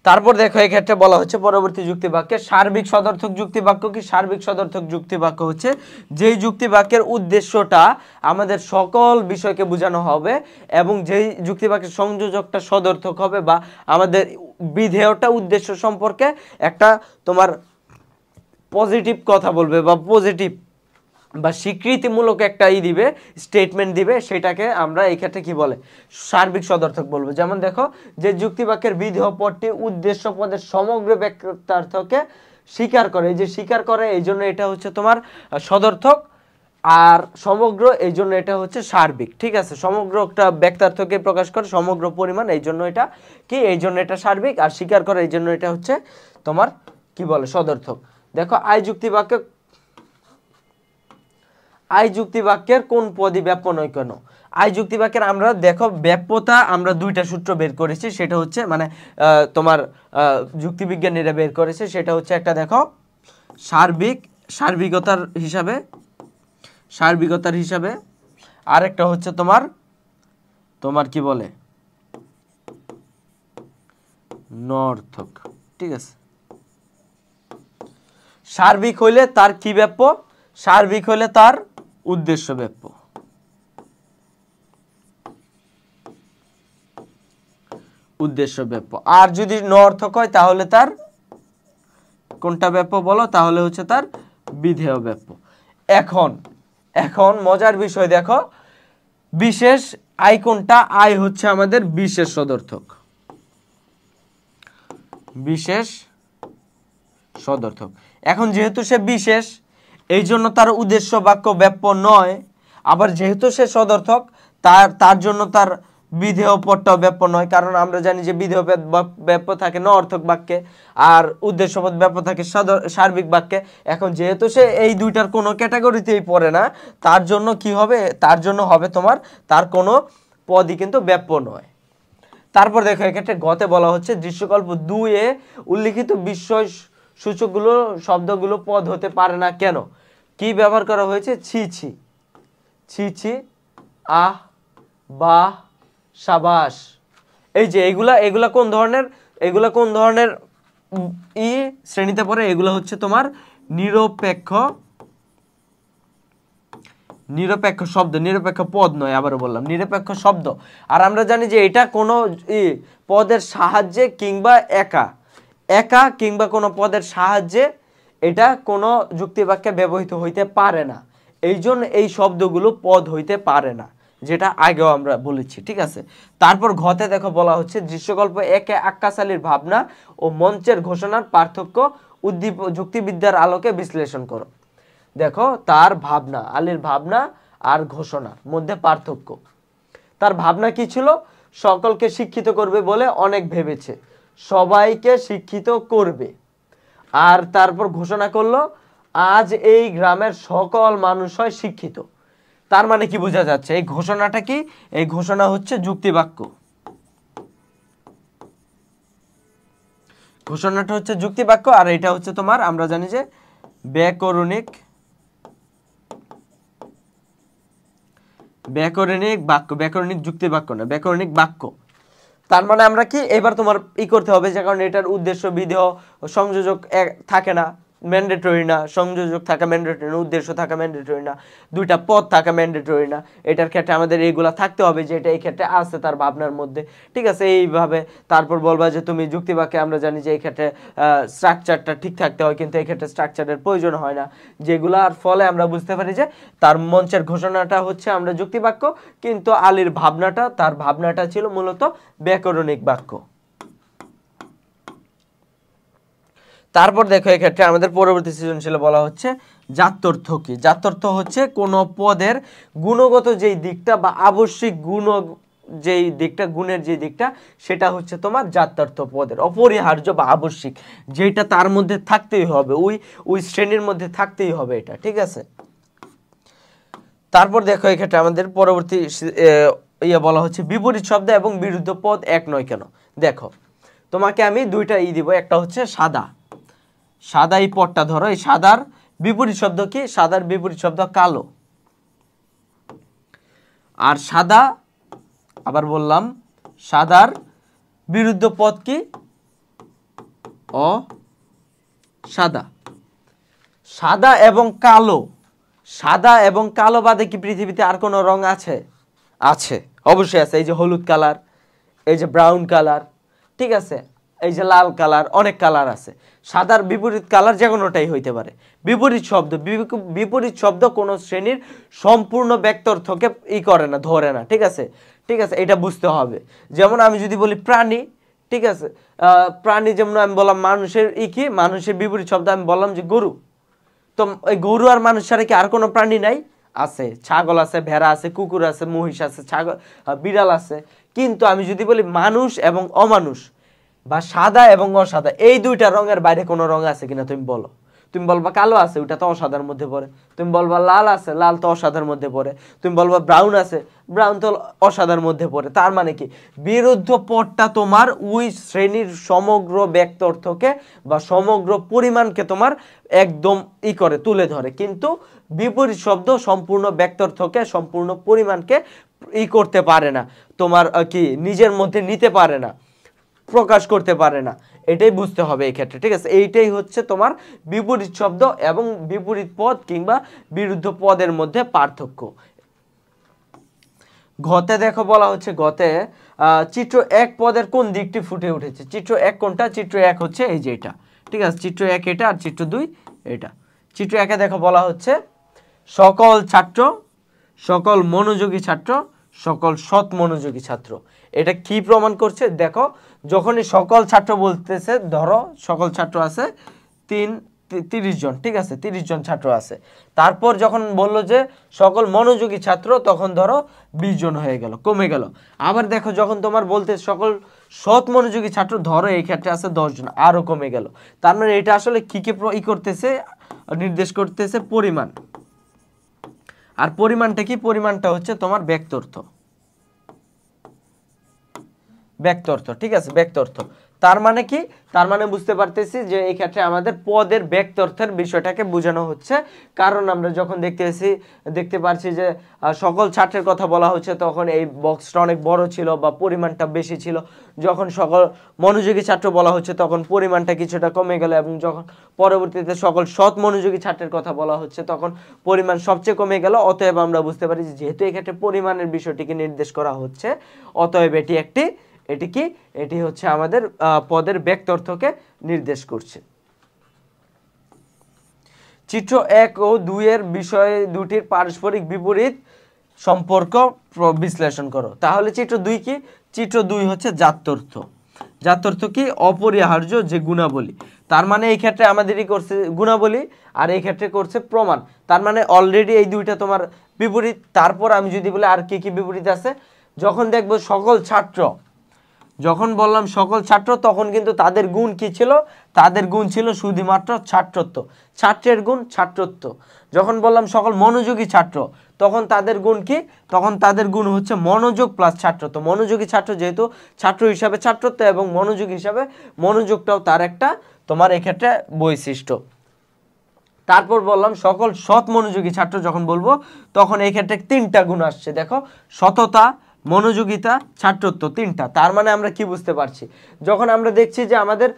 তারপর দেখো এই ক্ষেত্রে বলা হচ্ছে পরবর্তী যুক্তিবাক্যে সার্বিক সদর্থক যুক্তিবাক্য কি। সার্বিক সদর্থক যুক্তিবাক্য হচ্ছে যেই যুক্তিবাক্যের উদ্দেশ্যটা আমাদের সকল বিষয়কে বোঝানো হবে এবং যেই যুক্তিবাক্যের সংযোজকটা সদর্থক হবে বা আমাদের বিধেয়টা উদ্দেশ্য সম্পর্কে একটা তোমার পজিটিভ কথা বলবে বা পজিটিভ বা স্বীকৃতিমূলক একটা দিবে, স্টেটমেন্ট দিবে, সেটাকে আমরা এই ক্ষেত্রে কি বলে সার্বিক সদর্থক বলবো। যেমন দেখো যে যুক্তিবাক্যের বিধেয় পদটি উদ্দেশ্য পদের সমগ্র বাক্যার্থকে স্বীকার করে, এই যে স্বীকার করে এই জন্য এটা হচ্ছে তোমার সদর্থক, আর সমগ্র এই জন্য এটা হচ্ছে সার্বিক, ঠিক আছে। সমগ্র একটা বাক্যার্থকে প্রকাশ করে সমগ্র পরিমাণ, এই জন্য এটা কি, এই জন্য এটা সার্বিক, আর স্বীকার করে এই জন্য এটা হচ্ছে তোমার কি বলে সদর্থক। দেখো আই যুক্তিবাক্যের কোন পদই ব্যাপ্য নয় কেন। আই যুক্তিবাক্যের আমরা দেখো ব্যাপ্যতা আমরা দুইটা সূত্র বের করেছি, সেটা হচ্ছে মানে তোমার যুক্তিবিজ্ঞানীরা বের করেছে, সেটা হচ্ছে একটা দেখো সার্বিকতার হিসাবে, আর একটা হচ্ছে তোমার কি বলে নর্থক, ঠিক আছে। সার্বিক হইলে তার কি ব্যাপ্য, সার্বিক হলে তার উদ্দেশ্য ব্যাপ্য, আর যদি নর্থক হয় তাহলে তার কোনটা ব্যাপ্য বলো, তাহলে হচ্ছে তার বিধেয় ব্যাপ্য। এখন মজার বিষয় দেখো, বিশেষ আই কোনটা, আই হচ্ছে আমাদের বিশেষ সদর্থক, এখন যেহেতু সে বিশেষ এই জন্য তার উদ্দেশ্য বাক্য ব্যাপ্য নয়, আবার যেহেতু সে সদর্থক তার জন্য তার বিধেয় পদটাও ব্যাপ্য নয়, কারণ আমরা জানি যে বিধেয় ব্যাপ্য থাকে নঅর্থক বাক্যে আর উদ্দেশ্য পদ ব্যাপ্য থাকে সার্বিক বাক্যে। এখন যেহেতু সে এই দুইটার কোনো ক্যাটাগরিতেই পড়ে না, তার জন্য কি হবে, তার জন্য হবে তোমার তার কোনো পদই কিন্তু ব্যাপ্য নয়। তারপর দেখো এক্ষেত্রে গতে বলা হচ্ছে দৃশ্যকল্প 2-এ উল্লিখিত বিস্ময় সূচকগুলো শব্দগুলো পদ হতে পারে না কেন। কি ব্যবহার করা হয়েছে, ছি ছি, ছি ছি, আহ, বাহ, সাবাস। এই যে এগুলা কোন ধরনের শ্রেণীতে পড়ে, এগুলো হচ্ছে তোমার নিরপেক্ষ নিরপেক্ষ শব্দ, নিরপেক্ষ পদ নয়, আবারও বললাম নিরপেক্ষ শব্দ। আর আমরা জানি যে এটা কোনো পদের সাহায্যে কিংবা একা একা কিংবা কোনো পদের সাহায্যে এটা কোনো যুক্তিবাক্যে ব্যবহৃত হইতে পারে না। এই জন্য এই শব্দগুলো পদ হইতে পারে না, যেটা আগেও আমরা বলেছি। ঠিক আছে, তারপর ঘতে দেখো বলা হচ্ছে দৃশ্যকল্প একে আক্কাস আলীর ভাবনা ও মঞ্চের ঘোষণার পার্থক্য যুক্তিবিদ্যার আলোকে বিশ্লেষণ করো। দেখো তার ভাবনা, আলীর ভাবনা আর ঘোষণার মধ্যে পার্থক্য। তার ভাবনা কি ছিল? সকলকে শিক্ষিত করবে বলে অনেক ভেবেছে, সবাইকে শিক্ষিত করবে। আর তারপর ঘোষণা করলো আজ এই গ্রামের সকল মানুষ হয় শিক্ষিত। তার মানে কি বোঝা যাচ্ছে? এই ঘোষণাটা কি? এই ঘোষণা হচ্ছে যুক্তিবাক্য। ঘোষণাটা হচ্ছে যুক্তিবাক্য, আর এটা হচ্ছে তোমার আমরা জানি যে ব্যাকরণিক বাক্য, ব্যাকরণিক যুক্তিবাক্য না, ব্যাকরণিক বাক্য। তার মানে আমরা কি এবার তোমার করতে হবে, যে কারণে এটার উদ্দেশ্য বিধেয় সংযোজক থাকে না, ম্যান্ডেটরি না, সংযোজক থাকা ম্যান্ডেটরি না, উদ্দেশ্য থাকা ম্যান্ডেটরি না, দুইটা পদ থাকা ম্যান্ডেটরি না। এটার ক্ষেত্রে আমাদের এইগুলা থাকতে হবে যে এটা এই ক্ষেত্রে আছে তার ভাবনার মধ্যে। ঠিক আছে, এইভাবে তারপর বলবা যে তুমি যুক্তিবাক্যে আমরা জানি যে এই ক্ষেত্রে স্ট্রাকচারটা ঠিক থাকতে হয়, কিন্তু এই ক্ষেত্রে স্ট্রাকচারের প্রয়োজন হয় না, যেগুলার ফলে আমরা বুঝতে পারি যে তার মঞ্চের ঘোষণাটা হচ্ছে আমরা যুক্তিবাক্য, কিন্তু আলীর ভাবনাটা, তার ভাবনাটা ছিল মূলত ব্যাকরণিক বাক্য। তারপর দেখো এক্ষেত্রে আমাদের পরবর্তী সৃজনশীলে বলা হচ্ছে জাত্যর্থ কি? জাত্যর্থ হচ্ছে কোন পদের গুণগত যেই দিকটা বা আবশ্যিক গুণ যেই দিকটা, গুণের যে দিকটা, সেটা হচ্ছে তোমার জাত্যর্থ পদের অপরিহার্য বা আবশ্যিক, যেটা তার মধ্যে থাকতেই হবে, ওই শ্রেণীর মধ্যে থাকতেই হবে এটা। ঠিক আছে, তারপর দেখো এক্ষেত্রে আমাদের পরবর্তী বলা হচ্ছে বিপরীত শব্দ এবং বিরুদ্ধ পদ এক নয় কেন। দেখো তোমাকে আমি দুইটা দিব, একটা হচ্ছে সাদা, সাদা এই পদটা ধরো, এই সাদার বিপরীত শব্দ কি? সাদার বিপরীত শব্দ কালো। আর সাদা, আবার বললাম সাদার বিরুদ্ধ পদ কি? অসাদা। সাদা এবং কালো, সাদা এবং কালো বাদে কি পৃথিবীতে আর কোনো রং আছে? আছে, অবশ্যই আছে। এই যে হলুদ কালার, এই যে ব্রাউন কালার, ঠিক আছে, এই যে লাল কালার, অনেক কালার আছে। সাদার বিপরীত কালার যে কোনোটাই হইতে পারে। বিপরীত শব্দ, বিপরীত শব্দ কোন শ্রেণীর সম্পূর্ণ ব্যক্তার্থকে করে না, ধরে না। ঠিক আছে, ঠিক আছে, এটা বুঝতে হবে। যেমন আমি যদি বলি প্রাণী, ঠিক আছে, প্রাণী, যেমন আমি বললাম মানুষের কি, মানুষের বিপরীত শব্দ আমি বললাম যে গরু। তো এই গরু আর মানুষ ছাড়া কি আর কোনো প্রাণী নাই? আছে, ছাগল আছে, ভেড়া আছে, কুকুর আছে, মহিষ আছে, ছাগল, বিড়াল আছে। কিন্তু আমি যদি বলি মানুষ এবং অমানুষ বা সাদা এবং অসাদা, এই দুইটা রঙের বাইরে কোনো রং আছে কিনা তুমি বলো। তুমি বলবা কালো আছে, ওটা তো অসাদার মধ্যে পড়ে। তুমি বলবা লাল আছে, লাল তো অসাদার মধ্যে পড়ে। তুমি বলবা ব্রাউন আছে, ব্রাউন তো অসাদার মধ্যে পড়ে। তার মানে কি বিরুদ্ধ পদটা তোমার ওই শ্রেণীর সমগ্র ব্যক্তার্থকে বা সমগ্র পরিমাণকে তোমার একদম করে তুলে ধরে, কিন্তু বিপরীত শব্দ সম্পূর্ণ ব্যক্তার্থকে, সম্পূর্ণ পরিমাণকে করতে পারে না, তোমার কি নিজের মধ্যে নিতে পারে না, প্রকাশ করতে পারে না। এটাই বুঝতে হবে এই ক্ষেত্রে। ঠিক আছে, এইটাই হচ্ছে তোমার বিপরীত শব্দ এবং বিপরীত পদ কিংবা বিরুদ্ধ পদের মধ্যে পার্থক্য। ঘতে দেখো বলা হচ্ছে, ঘতে চিত্র এক পদের কোন দিকটি ফুটে উঠেছে? চিত্র এক কোনটা? চিত্র এক হচ্ছে এই যে এটা। ঠিক আছে, চিত্র এক এটা, আর চিত্র দুই এটা। চিত্র একে দেখো বলা হচ্ছে সকল ছাত্র, সকল মনোযোগী ছাত্র, সকল সৎ মনোযোগী ছাত্র। এটা কি প্রমাণ করছে? দেখো যখনই সকল ছাত্র বলতেছে, ধরো সকল ছাত্র আছে 30 জন, ঠিক আছে, 30 জন ছাত্র আছে। তারপর যখন বললো যে সকল মনোযোগী ছাত্র, তখন ধরো 20 জন হয়ে গেল, কমে গেল। আবার দেখো যখন তোমার বলতে সকল সৎ মনোযোগী ছাত্র, ধরো এই ক্ষেত্রে আছে 10 জন, আরো কমে গেল। তার মানে এটা আসলে কি করতেছে, নির্দেশ করতেছে পরিমাণ। আর পরিমাণটা কি? পরিমাণটা হচ্ছে তোমার ব্যক্তার্থ, ব্যক্তার্থ। ঠিক আছে, ব্যক্তার্থ। তার মানে কি, তার মানে বুঝতে পারতেছি যে এই ক্ষেত্রে আমাদের পদের ব্যক্তার্থের বিষয়টাকে বোঝানো হচ্ছে। কারণ আমরা যখন দেখতে পাচ্ছি যে সকল ছাত্রের কথা বলা হচ্ছে, তখন এই বক্সটা অনেক বড় ছিল বা পরিমাণটা বেশি ছিল। যখন সকল মনোযোগী ছাত্র বলা হচ্ছে তখন পরিমাণটা কিছুটা কমে গেল, এবং যখন পরবর্তীতে সকল সৎ মনোযোগী ছাত্রের কথা বলা হচ্ছে তখন পরিমাণ সবচেয়ে কমে গেল। অতএব আমরা বুঝতে পারি যেহেতু এই ক্ষেত্রে পরিমাণের বিষয়টিকে নির্দেশ করা হচ্ছে, অতএব এটি হচ্ছে আমাদের পদের ব্যক্তার্থকে নির্দেশ করছে। চিত্র 1 ও 2 এর বিষয়ে দুটির পারস্পরিক বিপরীত সম্পর্ক বিশ্লেষণ করো। তাহলে চিত্র 2 কি? চিত্র 2 হচ্ছে জাত্যর্থ। জাত্যর্থ কি? অপরিহার্য যে গুণাবলী। তার মানে এই ক্ষেত্রে আমাদেরই করছে গুণাবলী, আর এই ক্ষেত্রে করছে প্রমাণ। তার মানে অলরেডি এই দুইটা তোমার বিপরীত। তারপর আমি যদি বলি আর কি কি বিপরীত আছে, যখন দেখবো সকল ছাত্র, যখন বললাম সকল ছাত্র, তখন কিন্তু তাদের গুণ কি ছিল? তাদের গুণ ছিল শুধুমাত্র ছাত্রত্ব, ছাত্রের গুণ ছাত্রত্ব। যখন বললাম সকল মনোযোগী ছাত্র, তখন তাদের গুণ কি? তখন তাদের গুণ হচ্ছে মনোযোগ প্লাস ছাত্রত্ব। মনোযোগী ছাত্র যেহেতু ছাত্র হিসাবে ছাত্রত্ব, এবং মনোযোগ হিসাবে মনোযোগটাও তার একটা তোমার এক্ষেত্রে বৈশিষ্ট্য। তারপর বললাম সকল সৎ মনোযোগী ছাত্র যখন বলবো, তখন এই ক্ষেত্রে 3টা গুণ আসছে। দেখো, সততা, মনোযোগিতা, ছাত্রত্ব, 3টা। তার মানে আমরা কি বুঝতে পারছি? যখন আমরা দেখছি যে আমাদের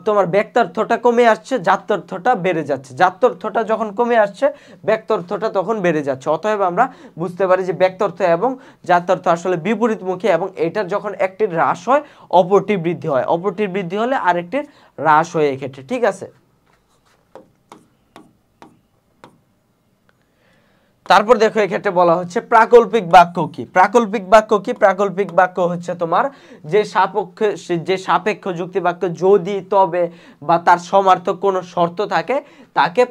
তোমার ব্যক্তার্থটা কমে আসছে, জাত্যর্থটা বেড়ে যাচ্ছে। জাত্যর্থটা যখন কমে আসছে, ব্যক্তার্থটা তখন বেড়ে যাচ্ছে। অতএব আমরা বুঝতে পারি যে ব্যক্তার্থ এবং জাত্যর্থ আসলে বিপরীতমুখী, এবং এটার যখন একটির হ্রাস হয় অপরটির বৃদ্ধি হয়, অপরটির বৃদ্ধি হলে আরেকটির হ্রাস হয় এক্ষেত্রে। ঠিক আছে। তারপর দেখো এক্ষেত্রে বলা হচ্ছে প্রাকল্পিক বাক্য কি? প্রাকল্পিক বাক্য কি? প্রাকল্পিক বাক্য হচ্ছে তোমার যে সাপেক্ষ যুক্তি বাক্য, যদি, তবে বা তার সমার্থক কোনো শর্ত থাকে, তাকে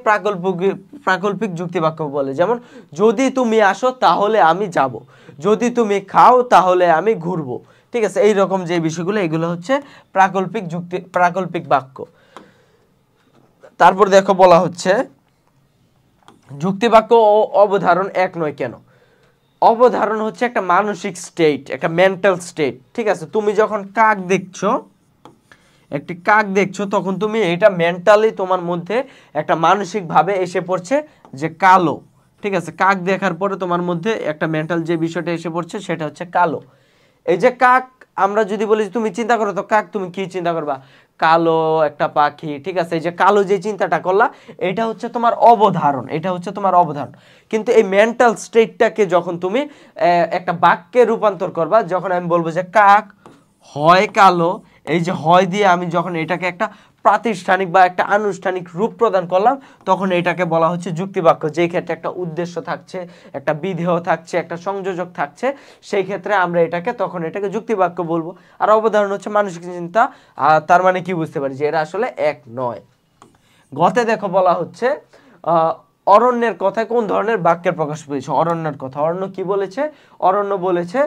প্রাকল্পিক যুক্তি বাক্য বলে। যেমন, যদি তুমি আসো তাহলে আমি যাব, যদি তুমি খাও তাহলে আমি ঘুরবো। ঠিক আছে, এই রকম যে বিষয়গুলো, এগুলো হচ্ছে প্রাকল্পিক বাক্য। তারপর দেখো বলা হচ্ছে যুক্তিবাক্য ও অবধারণ এক নয় কেন? অবধারণ হচ্ছে একটা মানসিক স্টেট, একটা মেন্টাল স্টেট। ঠিক আছে, তুমি যখন একটি কাক দেখছো, তখন তুমি এটা মেন্টালি তোমার মধ্যে একটা মানসিক ভাবে এসে পড়ছে যে কালো। ঠিক আছে, কাক দেখার পরে তোমার মধ্যে একটা মেন্টাল যে বিষয়টা এসে পড়ছে সেটা হচ্ছে কালো। এই যে কাক, আমরা যদি বলি তুমি চিন্তা করো, তো কাক তুমি কি চিন্তা করবা? কালো একটা পাখি। ঠিক আছে, এই যে কালো যে চিন্তাটা করলা, এটা হচ্ছে তোমার অবধারণ, এটা হচ্ছে তোমার অবধারণ। কিন্তু এই মেন্টাল স্টেটটাকে যখন তুমি একটা বাক্যে রূপান্তর করবা, যখন আমি বলবো যে কাক হয় কালো, এই যে হয় দিয়ে আমি যখন এটাকে একটা প্রাতিষ্ঠানিক বা একটা আনুষ্ঠানিক রূপ প্রদান করলাম, তখন এটাকে বলা হচ্ছে যুক্তিবাক্য। যেই ক্ষেত্রে একটা উদ্দেশ্য থাকছে, একটা বিধেয় থাকছে, একটা সংযোজক থাকছে, সেই ক্ষেত্রে আমরা তখন এটাকে যুক্তিবাক্য বলবো। আর অবধারণ হচ্ছে মানসিক চিন্তা। তার মানে কি বুঝতে পারি যে এরা আসলে এক নয়। গতে দেখো বলা হচ্ছে অরণ্যের কথায় কোন ধরনের বাক্যের প্রকাশ পেয়েছে? অরণ্যের কথা, অরণ্য কি বলেছে? অরণ্য বলেছে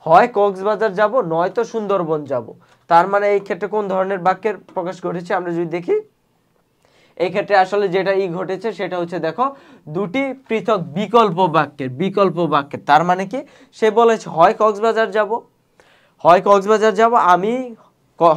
হয় কক্সবাজার যাব, নয়তো সুন্দরবন যাব। তার মানে এই ক্ষেত্রে কোন ধরনের বাক্যের প্রকাশ ঘটেছে? আমরা যদি দেখি, এই ক্ষেত্রে আসলে যেটা ঘটেছে সেটা হচ্ছে, দেখো, দুটি পৃথক বিকল্প বাক্যের। তার মানে কি? সে বলেছে হয় কক্সবাজার যাব, আমি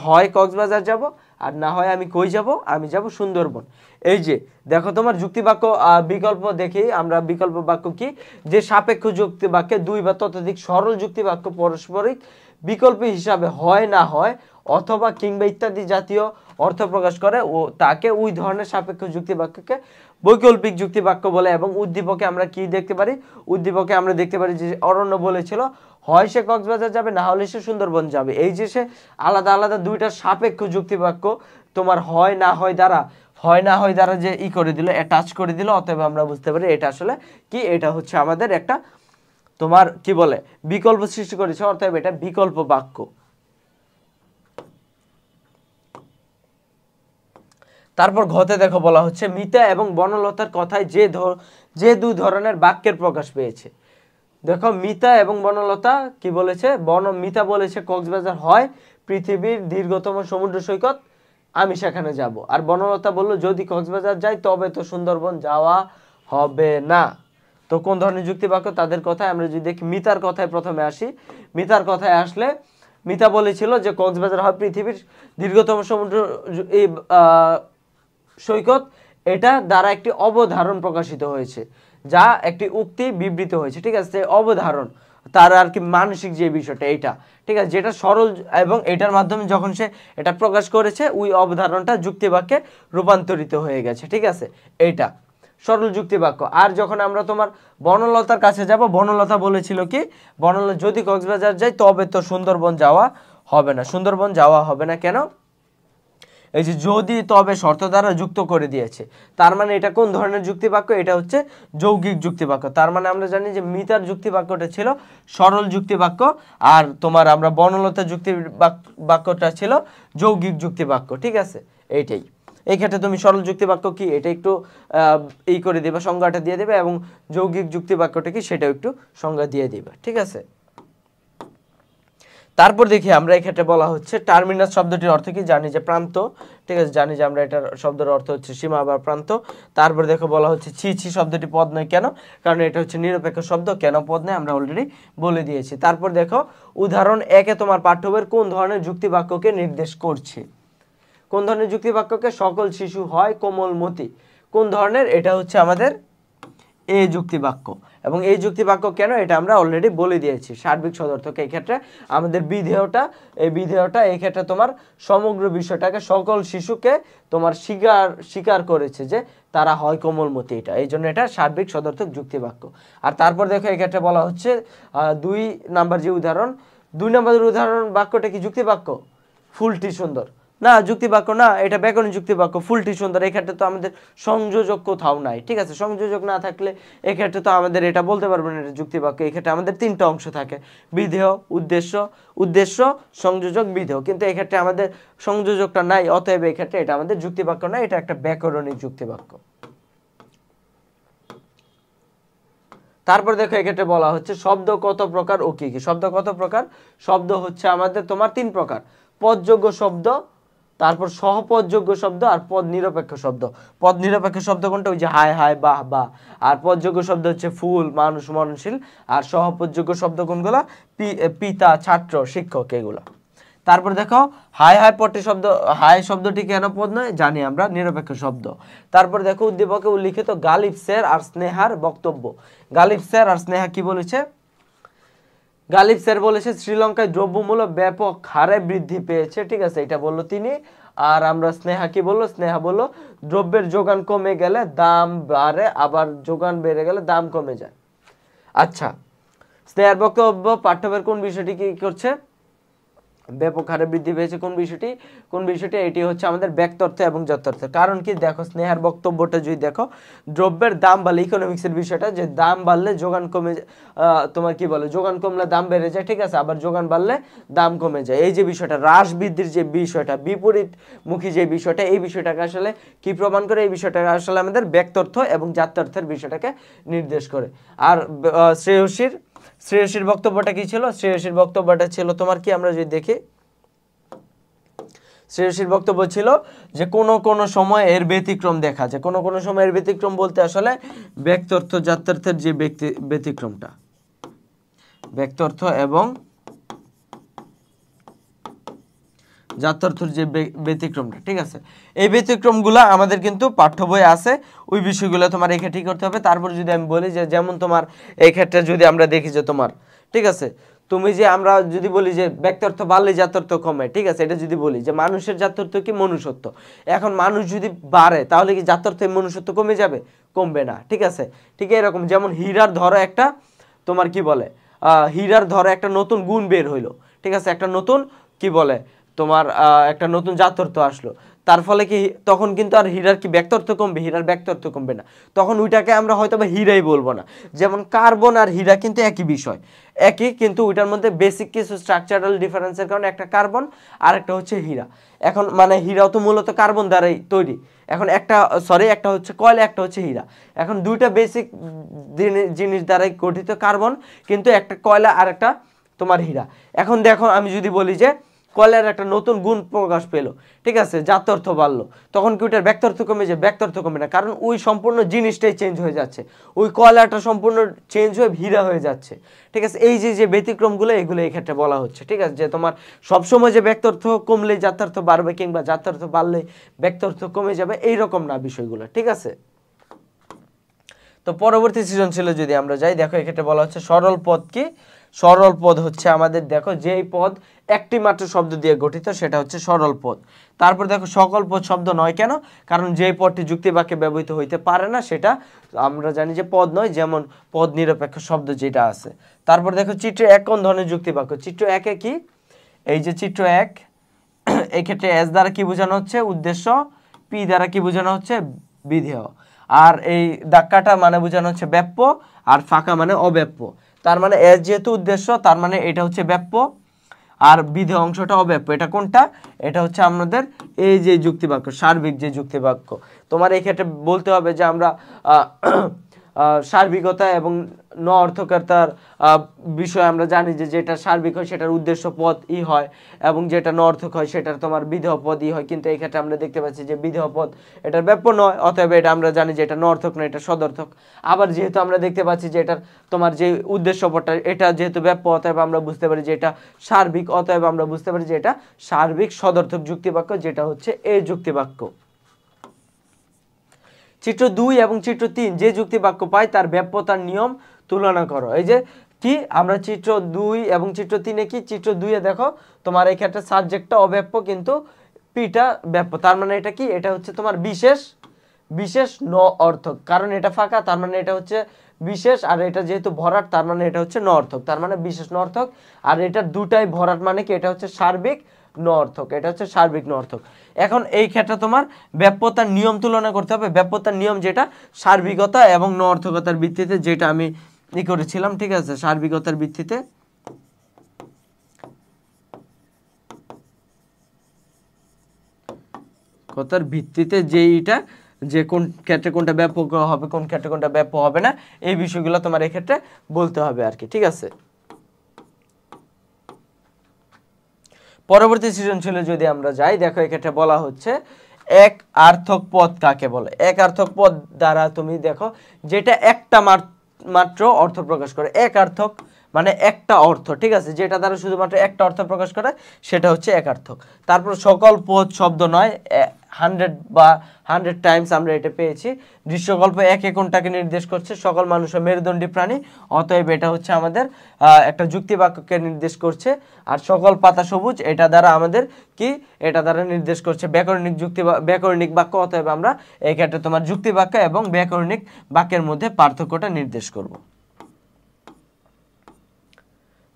হয় কক্সবাজার যাব, আর না হয় আমি কই যাব? আমি যাব সুন্দরবন। এই যে দেখো, তোমার যুক্তিবাক্য বিকল্প দেখি আমরা। বিকল্প বাক্য কি? যে সাপেক্ষ যুক্তি বাক্যে দুই বা ততোধিক সরল যুক্তি বাক্য পারস্পরিক বিকল্প হিসাবে হয়, না হয়, অথবা কিংবা ইত্যাদি জাতীয় অর্থ প্রকাশ করে, ও তাকে ওই ধরনের সাপেক্ষ যুক্তি বাক্যকে বৈকল্পিক যুক্তি বাক্য বলে। এবং উদ্দীপকে আমরা কি দেখতে পারি? উদ্দীপকে আমরা দেখতে পারি যে অরণ্য বলেছিল হয় সে কক্সবাজার যাবে, না হলে সে সুন্দরবন যাবে। এই যে সে আলাদা আলাদা দুইটা সাপেক্ষ যুক্তি বাক্য তোমার হয় না হয় দ্বারা যে করে দিল, অ্যাটাচ করে দিল। অতএব আমরা বুঝতে পারি এটা আসলে কি? এটা হচ্ছে আমাদের একটা তোমার কি বলে বিকল্প সৃষ্টি করেছে, অতএব এটা বিকল্প বাক্য। তারপর ঘতে দেখো বলা হচ্ছে মিতা এবং বনলতার কথায় যে দুই ধরনের বাক্যের প্রকাশ পেয়েছে। দেখো, মিতা এবং বনলতা কি বলেছে? মিতা বলেছে কক্সবাজার হয় পৃথিবীর দীর্ঘতম সমুদ্র সৈকত, আমি সেখানে যাব। আর বনলতা বলল যদি কক্সবাজার যাই তবে তো সুন্দরবন যাওয়া হবে না। তো কোন ধরনের যুক্তি বাক্য? তাদের কথায় আমরা যদি দেখি, মিতার কথায় প্রথমে আসি। মিতার কথায় আসলে মিতা বলেছিল যে কক্সবাজার হয় পৃথিবীর দীর্ঘতম সমুদ্র এই সৈকত, এটা দ্বারা একটি অবধারণ প্রকাশিত হয়েছে, যা একটি উক্তি বিবৃত হয়েছে। ঠিক আছে, অবধারণ তার আর কি মানসিক যে বিষয়টা এইটা, ঠিক আছে, যেটা সরল এবং এটার মাধ্যমে যখন সে এটা প্রকাশ করেছে ওই অবধারণটা যুক্তিবাক্যে রূপান্তরিত হয়ে গেছে। ঠিক আছে, এইটা সরল যুক্তিবাক্য। আর যখন আমরা তোমার বনলতার কাছে যাব, বনলতা বলেছিল কি, বনলতা যদি কক্সবাজার যাই তবে তো সুন্দরবন যাওয়া হবে না। সুন্দরবন যাওয়া হবে না কেন? এই যে যদি তবে শর্ত দ্বারা যুক্ত করে দিয়েছে, তার মানে এটা কোন ধরনের যুক্তিবাক্য? এটা হচ্ছে যৌগিক যুক্তিবাক্য। তার মানে আমরা জানি যে মিতার যুক্তিবাক্যটা ছিল সরল যুক্তিবাক্য, আর তোমার আমরা বনলতার বাক্যটা ছিল যৌগিক যুক্তিবাক্য। ঠিক আছে, এইটাই। এই ক্ষেত্রে তুমি সরল যুক্তিবাক্য কি এটা একটু এই করে দিবা, সংজ্ঞাটা দিয়ে দেবে, এবং যৌগিক যুক্তিবাক্যটা কি সেটাও একটু সংজ্ঞা দিয়ে দিবে। ঠিক আছে, তারপর দেখি আমরা এই ক্ষেত্রে বলা হচ্ছে টার্মিনাস শব্দটির অর্থ কি, জানি যে প্রান্ত। ঠিক আছে, জানি যে আমরা এটার শব্দের অর্থ হচ্ছে সীমা বা প্রান্ত। তারপর দেখো বলা হচ্ছে ছি ছি শব্দটি পদ নয় কেন, কারণ এটা হচ্ছে নিরপেক্ষ শব্দ। কেন পদ নয় আমরা অলরেডি বলে দিয়েছি। তারপর দেখো উদাহরণ একে তোমার পাঠ্য বইয়ের কোন ধরনের যুক্তিবাক্যকে নির্দেশ করছে? কোন ধরনের যুক্তিবাক্যকে? সকল শিশু হয় কোমলমতি। কোন ধরনের? এটা হচ্ছে আমাদের এই যুক্তিবাক্য। এবং এই যুক্তিবাক্য কেন এটা আমরা অলরেডি বলে দিয়েছি। সার্বিক সদর্থক এই ক্ষেত্রে আমাদের বিধেয়টা, এই বিধেয়টা এই ক্ষেত্রে তোমার সমগ্র বিষয়টাকে সকল শিশুকে তোমার স্বীকার করেছে যে তারা হয় কোমলমতি, এটা এই জন্য এটা সার্বিক সদর্থক যুক্তিবাক্য। আর তারপর দেখো এই ক্ষেত্রে বলা হচ্ছে 2 নাম্বার যে উদাহরণ, 2 নাম্বারের উদাহরণ বাক্যটা কি যুক্তিবাক্য? ফুলটি সুন্দর না, যুক্তিবাক্য না, এটা ব্যাকরণ যুক্তিবাক্য। ফুলটি সুন্দর, এক্ষেত্রে তো আমাদের সংযোজক কোথাও নাই। ঠিক আছে, সংযোজক না থাকলে এক্ষেত্রে তো আমাদের এটা বলতে পারবো না এটা যুক্তিবাক্য। এক্ষেত্রে আমাদের 3টা অংশ থাকে, বিধেয়, উদ্দেশ্য, সংযোজক, বিধেয়। কিন্তু এক্ষেত্রে আমাদের সংযোজকটা নাই, অতএব এক্ষেত্রে এটা আমাদের যুক্তিবাক্য না, এটা একটা ব্যাকরণিক যুক্তিবাক্য। তারপর দেখো এক্ষেত্রে বলা হচ্ছে শব্দ কত প্রকার ও কি কি। শব্দ কত প্রকার? শব্দ হচ্ছে আমাদের তোমার 3 প্রকার, পদযোগ্য শব্দ, তারপর সহপদযোগ্য শব্দ, আর পদ নিরপেক্ষ শব্দ। পদ নিরপেক্ষ শব্দ কোনটা? ওই যে হায় হায়, বাহ বাহ। আর পদযোগ্য শব্দ হচ্ছে ফুল, মানুষ, মননশীল। আর সহপদযোগ্য শব্দ কোনগুলা? পিতা, ছাত্র, শিক্ষক, এগুলা। তারপর দেখো হায় হায় পদটি শব্দ, হায় শব্দটি কেন পদ নয়? জানি আমরা, নিরপেক্ষ শব্দ। তারপর দেখো উদ্দীপকে উল্লিখিত গালিব স্যার আর স্নেহার বক্তব্য। গালিব স্যার আর স্নেহা কি বলেছে? গালিব স্যার বলেছে শ্রীলঙ্কায় দ্রব্যমূল্য ব্যাপক হারে বৃদ্ধি পেয়েছে। ঠিক আছে, এটা বললো তিনি। আর আমরা স্নেহা কি বললো? স্নেহা বললো দ্রব্যের যোগান কমে গেলে দাম বাড়ে, আবার যোগান বেড়ে গেলে দাম কমে যায়। আচ্ছা, স্নেহার বক্তব্য পাঠ্যবইয়ের কোন বিষয়টি কি করছে? ব্যাপক হারে বৃদ্ধি পেয়েছে। কোন বিষয়টি? এটি হচ্ছে আমাদের ব্যক্তার্থ এবং যথার্থ। কারণ কি দেখো স্নেহার বক্তব্যটা যদি দেখো, দ্রব্যের দাম বাড়লে, ইকোনমিক্সের বিষয়টা, যে দাম বাড়লে যোগান কমে, তোমার কি বলে, যোগান কমলে দাম বেড়ে যায়। ঠিক আছে, আবার যোগান বাড়লে দাম কমে যায়। এই যে বিষয়টা, হ্রাস বৃদ্ধির যে বিষয়টা, বিপরীতমুখী যে বিষয়টা, এই বিষয়টাকে আসলে কি প্রমাণ করে? এই বিষয়টাকে আসলে আমাদের ব্যক্তার্থ এবং জাত্যার্থের বিষয়টাকে নির্দেশ করে। আর শ্রেয়সীর বক্তব্যটা কি ছিল? শ্রেয়সীর বক্তব্যটা ছিল তোমার কি, আমরা যদি দেখি, শ্রেয়সীর বক্তব্য ছিল যে কোন সময় এর ব্যতিক্রম দেখা যায়। কোন সময় এর ব্যতিক্রম বলতে আসলে ব্যক্তার্থ জাত্যার্থের যে ব্যতিক্রমটা, ব্যক্তার্থ এবং জাত্যার্থের যে ব্যতিক্রমটা। ঠিক আছে, এই ব্যতিক্রমগুলো আমাদের কিন্তু পাঠ্য বইয়ে আছে, ওই বিষয়গুলো তোমার এখানে ঠিক করতে হবে। তারপর যদি আমি বলি যে যেমন তোমার এই ক্ষেত্রে যদি আমরা দেখি যে তোমার, ঠিক আছে, তুমি যে আমরা যদি বলি যে ব্যক্তার্থ বাড়লে জাত্যার্থ কমে, ঠিক আছে, এটা যদি বলি যে মানুষের জাত্যার্থ কি? মনুষ্যত্ব। এখন মানুষ যদি বাড়ে তাহলে কি জাত্যার্থ মনুষ্যত্ব কমে যাবে? কমবে না। ঠিক আছে, ঠিক এরকম যেমন হীরার ধরো একটা তোমার কি বলে, হীরার ধরো একটা নতুন গুণ বের হইলো। ঠিক আছে, একটা নতুন কি বলে তোমার একটা নতুন জাত্যার্থ আসলো, তার ফলে কি তখন কিন্তু আর হীরার কি ব্যক্তার্থ কমবে? হীরার ব্যক্তার্থ কমবে না, তখন ওইটাকে আমরা হয়তো বা হীরাই বলবো না। যেমন কার্বন আর হীরা কিন্তু একই বিষয়, একই, কিন্তু ওইটার মধ্যে বেসিক কিছু স্ট্রাকচারাল ডিফারেন্সের কারণে একটা কার্বন আর একটা হচ্ছে হীরা। এখন মানে হীরাও তো মূলত কার্বন দ্বারাই তৈরি। এখন একটা হচ্ছে কয়লা, একটা হচ্ছে হীরা। এখন দুইটা বেসিক জিনিস দ্বারাই গঠিত কার্বন, কিন্তু একটা কয়লা আর একটা তোমার হীরা। এখন দেখো আমি যদি বলি যে কলের একটা নতুন গুণ প্রকাশ পেলো, ঠিক আছে, জাত্যর্থ বাড়লো, তখন কি ওইটার ব্যক্তার্থ কমে যায়? ব্যক্তার্থ কমে না, কারণ ওই সম্পূর্ণ জিনিসটাই চেঞ্জ হয়ে যাচ্ছে, ওই কয়লাটা সম্পূর্ণ চেঞ্জ হয়ে হীরা হয়ে যাচ্ছে, ঠিক আছে। এই যে ব্যতিক্রমগুলো এগুলো এই ক্ষেত্রে বলা হচ্ছে, ঠিক আছে, যে তোমার সবসময় যে ব্যক্তার্থ কমলে জাত্যর্থ বাড়বে কিংবা জাত্যর্থ বাড়লে ব্যক্তার্থ কমে যাবে এইরকম না বিষয়গুলো, ঠিক আছে। তো পরবর্তী সৃজনশীলে যদি আমরা যাই, দেখো এক্ষেত্রে বলা হচ্ছে সরল পদ কি? সরল পদ হচ্ছে আমাদের দেখো যেই পদ একটি মাত্র শব্দ দিয়ে গঠিত সেটা হচ্ছে সরল পদ। তারপর দেখো সকল পদ শব্দ নয় কেন? কারণ যেই পদটি যুক্তি বাক্যে ব্যবহৃত হইতে পারে না সেটা আমরা জানি যে পদ নয়, যেমন পদ নিরপেক্ষ শব্দ যেটা আছে। তারপর দেখো চিত্র এক কোন ধরনের যুক্তি বাক্য? চিত্র একে কি? এই যে চিত্র এক, এই ক্ষেত্রে এস দ্বারা কি বোঝানো হচ্ছে? উদ্দেশ্য। পি দ্বারা কি বোঝানো হচ্ছে? বিধেয়। আর এই দাক্কাটা মানে বোঝানো হচ্ছে ব্যাপ্য, আর ফাঁকা মানে অব্যাপ্য। তার মানে এস যেহেতু উদ্দেশ্য, তার মানে এটা হচ্ছে ব্যাপ্য, আর বিধেয় অংশটা অব্যাপ্য। এটা কোনটা? এটা হচ্ছে আমাদের এই যে যুক্তি বাক্য, সার্বিক যে যুক্তি বাক্য। তোমার এই ক্ষেত্রে বলতে হবে যে আমরা সার্বিকতা এবং ন অর্থকর্তার বিষয়ে আমরা জানি যে যেটা সার্বিক হয় সেটার উদ্দেশ্য পদ ই হয়, এবং যেটা ন অর্থক হয় সেটার তোমার বিধেয় পদ ই হয়। কিন্তু এই ক্ষেত্রে আমরা দেখতে পাচ্ছি যে বিধেয় পদ এটার ব্যাপ্য নয়, অতএব এটা আমরা জানি যে এটা ন অর্থক নয়, এটা সদর্থক। আবার যেহেতু আমরা দেখতে পাচ্ছি যে এটার তোমার যে উদ্দেশ্য পদটা এটা যেহেতু ব্যাপ্য, অতএব আমরা বুঝতে পারি যে এটা সার্বিক, অতএব আমরা বুঝতে পারি যে এটা সার্বিক সদর্থক যুক্তি বাক্য, যেটা হচ্ছে এই যুক্তি বাক্য। চিত্র 2 এবং চিত্র 3 যে যুক্তি বাক্য পাই তার ব্যাপ্যতার নিয়ম তুলনা করো। এই যে কি আমরা চিত্র 2 এবং চিত্র 3 কি? চিত্র 2 এ দেখো তোমার এই ক্ষেত্রে সাবজেক্টটা অব্যাপ্য কিন্তু পিটা ব্যাপ্য। তার মানে এটা কি? এটা হচ্ছে তোমার বিশেষ ন অর্থক, কারণ এটা ফাঁকা, তার মানে এটা হচ্ছে বিশেষ, আর এটা যেহেতু ভরাট তার মানে এটা হচ্ছে ন অর্থক, তার মানে বিশেষ ন অর্থক। আর এটা দুটাই ভরাট মানে কি? এটা হচ্ছে সার্বিক ন অর্থক, এটা হচ্ছে সার্বিক ন অর্থক। এখন এই ক্ষেত্রে তোমার ব্যাপ্যতার নিয়ম তুলনা করতে হবে। ব্যাপ্যতার নিয়ম যেটা সার্বিকতা এবং ন অর্থকতার ভিত্তিতে, যেটা আমি করেছিলাম, ঠিক আছে, সার্বিকতার ভিত্তিতে। কথার ভিত্তিতে যেইটা যে কোন ক্ষেত্রে কোনটা ব্যাপক হবে, কোন ক্ষেত্রে কোনটা ব্যাপক হবে না, এই বিষয়গুলো তোমার এই ক্ষেত্রে বলতে হবে আর কি, ঠিক আছে। পরবর্তী সৃজনশীলে যদি আমরা যাই, দেখো এক্ষেত্রে বলা হচ্ছে এক আর্থক পদ কাকে বলে? এক আর্থক পদ দ্বারা তুমি দেখো যেটা একটা মাত্র অর্থ প্রকাশ করে। এক আর্থক মানে একটা অর্থ, ঠিক আছে, যেটা দ্বারা শুধুমাত্র একটা অর্থ প্রকাশ করে সেটা হচ্ছে এক আর্থক। তারপর সকল পদ শব্দ নয়, 100 বা 100 টাইমস আমরা এটা পেয়েছি। দৃশ্যকল্প একে কোনটাকে নির্দেশ করছে? সকল মানুষের মেরুদণ্ডী প্রাণী, অতএব এটা হচ্ছে আমাদের একটা যুক্তি বাক্যকে নির্দেশ করছে। আর সকল পাতা সবুজ এটা দ্বারা আমাদের কি? এটা দ্বারা নির্দেশ করছে ব্যাকরণিক বাক্য, অতএব আমরা এই ক্ষেত্রে তোমার যুক্তি বাক্য এবং ব্যাকরণিক বাক্যের মধ্যে পার্থক্যটা নির্দেশ করব।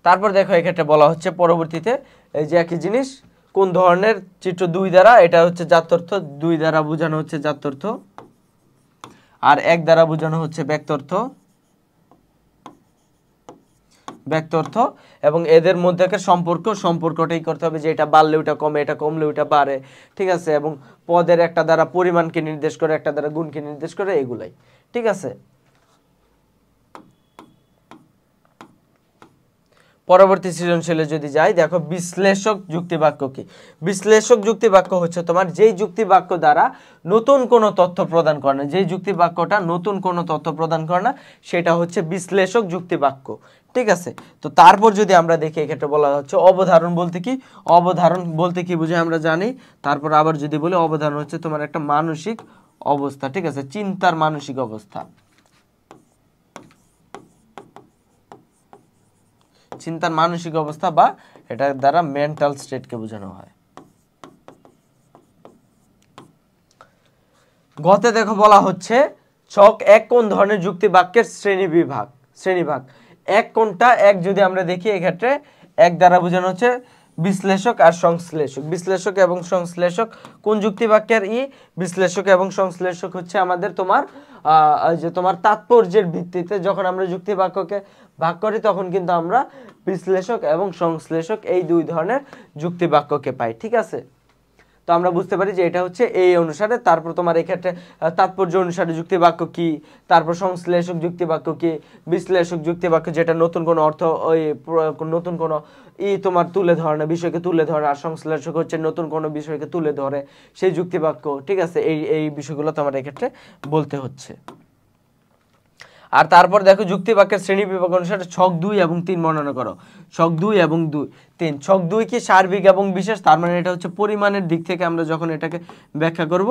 তারপর দেখো এক্ষেত্রে বলা হচ্ছে পরবর্তীতে এই যে একই জিনিস কোন ধরনের? চিত্র 2 দ্বারা এটা হচ্ছে জাত্যর্থ, 2 দ্বারা বোঝানো হচ্ছে জাত্যর্থ, আর 1 দ্বারা বোঝানো হচ্ছে ব্যক্তার্থ। এবং এদের মধ্যেকার সম্পর্কটাই করতে হবে, যে এটা বাড়লে ওটা কমে, এটা কমলে ওটা বাড়ে, ঠিক আছে। এবং পদের একটা দ্বারা পরিমাণকে নির্দেশ করে, একটা দ্বারা গুণকে নির্দেশ করে, এগুলাই, ঠিক আছে। পরবর্তী সৃজনশীলে যদি যাই, দেখো বিশ্লেষক যুক্তি বাক্য কি? বিশ্লেষক যুক্তি বাক্য হচ্ছে তোমার যেই যুক্তি বাক্য দ্বারা নতুন কোনো তথ্য প্রদান করে না, যেই যুক্তি বাক্যটা নতুন কোনো তথ্য প্রদান করে না সেটা হচ্ছে বিশ্লেষক যুক্তি বাক্য, ঠিক আছে। তো তারপর যদি আমরা দেখি এক্ষেত্রে বলা হচ্ছে অবধারণ বলতে কি? অবধারণ বলতে কি বুঝে আমরা জানি। তারপর আবার যদি বলি অবধারণ হচ্ছে তোমার একটা মানসিক অবস্থা, ঠিক আছে, চিন্তার মানসিক অবস্থা, চিন্তার মানসিক অবস্থা, বা এটার দ্বারা মেন্টাল স্টেটকে বোঝানো হয়। গতে দেখো বলা হচ্ছে ছক এক কোন ধরনের যুক্তি বাক্যের শ্রেণীভাগ। এক কোনটা? এক যদি আমরা দেখি এক্ষেত্রে এক দ্বারা বোঝানো হচ্ছে বিশ্লেষক আর সংশ্লেষক। বিশ্লেষক এবং সংশ্লেষক কোন যুক্তি বাক্যের বিশ্লেষক এবং সংশ্লেষক হচ্ছে আমাদের তোমার যে তোমার তাৎপর্যের ভিত্তিতে যখন আমরা যুক্তি বাক্যকে ভাগ করি তখন কিন্তু আমরা বিশ্লেষক এবং সংশ্লেষক এই দুই ধরনের যুক্তি বাক্যকে পাই, ঠিক আছে। তো আমরা বুঝতে পারি যে এটা হচ্ছে এই অনুসারে। তারপর তোমার এই ক্ষেত্রে তাৎপর্য অনুসারে যুক্তি বাক্য কি, তারপর সংশ্লেষক যুক্তি বাক্য কি, বিশ্লেষক যুক্তি বাক্য যেটা নতুন কোনো অর্থ ওই নতুন কোনো তোমার তুলে ধরে না, বিষয়কে তুলে ধরে, আর সংশ্লেষক হচ্ছে নতুন কোনো বিষয়কে তুলে ধরে সেই যুক্তি বাক্য। ঠিক আছে, এই বিষয়গুলো তোমার এক্ষেত্রে বলতে হচ্ছে। আর তারপর দেখো যুক্তি বাক্যের শ্রেণী বিভাগ অনুসারে ছক 2 এবং 3 বর্ণনা করো। ছক 2 এবং 3। ছক 2 কি সার্বিক এবং বিশেষ, তার মানে এটা হচ্ছে পরিমাণের দিক থেকে আমরা যখন এটাকে ব্যাখ্যা করব।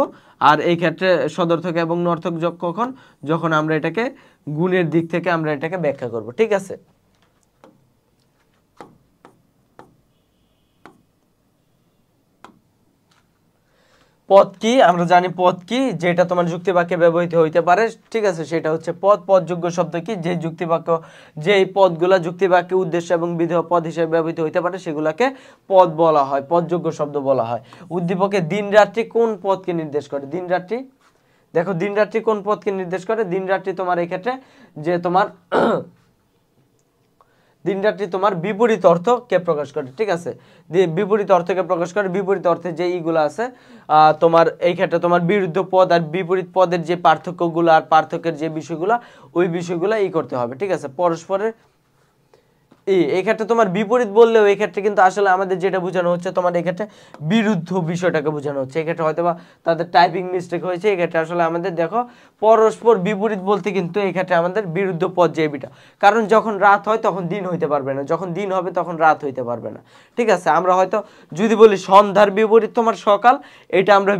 আর এই ক্ষেত্রে সদর্থক এবং নর্থক কখন, যখন আমরা এটাকে গুণের দিক থেকে আমরা এটাকে ব্যাখ্যা করব। ঠিক আছে, পদ কি আমরা জানি, পদ কি যেটা তোমার যুক্তি বাক্যে ব্যবহৃত হইতে পারে। ঠিক আছে, সেটা হচ্ছে পদ। পদযোগ্য শব্দ কি, যে যুক্তি বাক্য, যেই পদগুলা যুক্তি বাক্যে উদ্দেশ্য এবং বিধেয় পদ হিসেবে ব্যবহৃত হইতে পারে সেগুলাকে পদ বলা হয়, পদযোগ্য শব্দ বলা হয়। উদ্দীপকে দিন রাত্রি কোন পদকে নির্দেশ করে? দিন রাত্রি, দেখো দিন রাত্রি কোন পদকে নির্দেশ করে? দিন রাত্রি তোমার এই ক্ষেত্রে যে তোমার দিন রাত্রি তোমার বিপরীত অর্থকে প্রকাশ করে। ঠিক আছে, বিপরীত অর্থকে প্রকাশ করে। বিপরীত অর্থে যে ইগুলো আছে তোমার এই ক্ষেত্রে তোমার বিরুদ্ধ পদ আর বিপরীত পদের যে পার্থক্যগুলো আর পার্থক্যের যে বিষয়গুলো, ওই বিষয়গুলো করতে হবে। ঠিক আছে, পরস্পরের এই ক্ষেত্রে তোমার বিপরীত বললেও এই ক্ষেত্রে কিন্তু আসলে আমাদের যেটা বোঝানো হচ্ছে তোমার এই ক্ষেত্রে বিরুদ্ধ বিষয়টাকে বোঝানো হচ্ছে। এই ক্ষেত্রে হয়তোবা তাদের টাইপিং মিস্টেক হয়েছে। এই ক্ষেত্রে আসলে আমাদের দেখো পরস্পর বিপরীত বলতে কিন্তু এই ক্ষেত্রে আমাদের বিরুদ্ধ পদ যে বিটা, কারণ যখন রাত হয় তখন দিন হইতে পারবে না, যখন দিন হবে তখন রাত হইতে পারবে না। ঠিক আছে, আমরা হয়তো যদি বলি সন্ধ্যার বিপরীত তোমার সকাল, এটা আমরা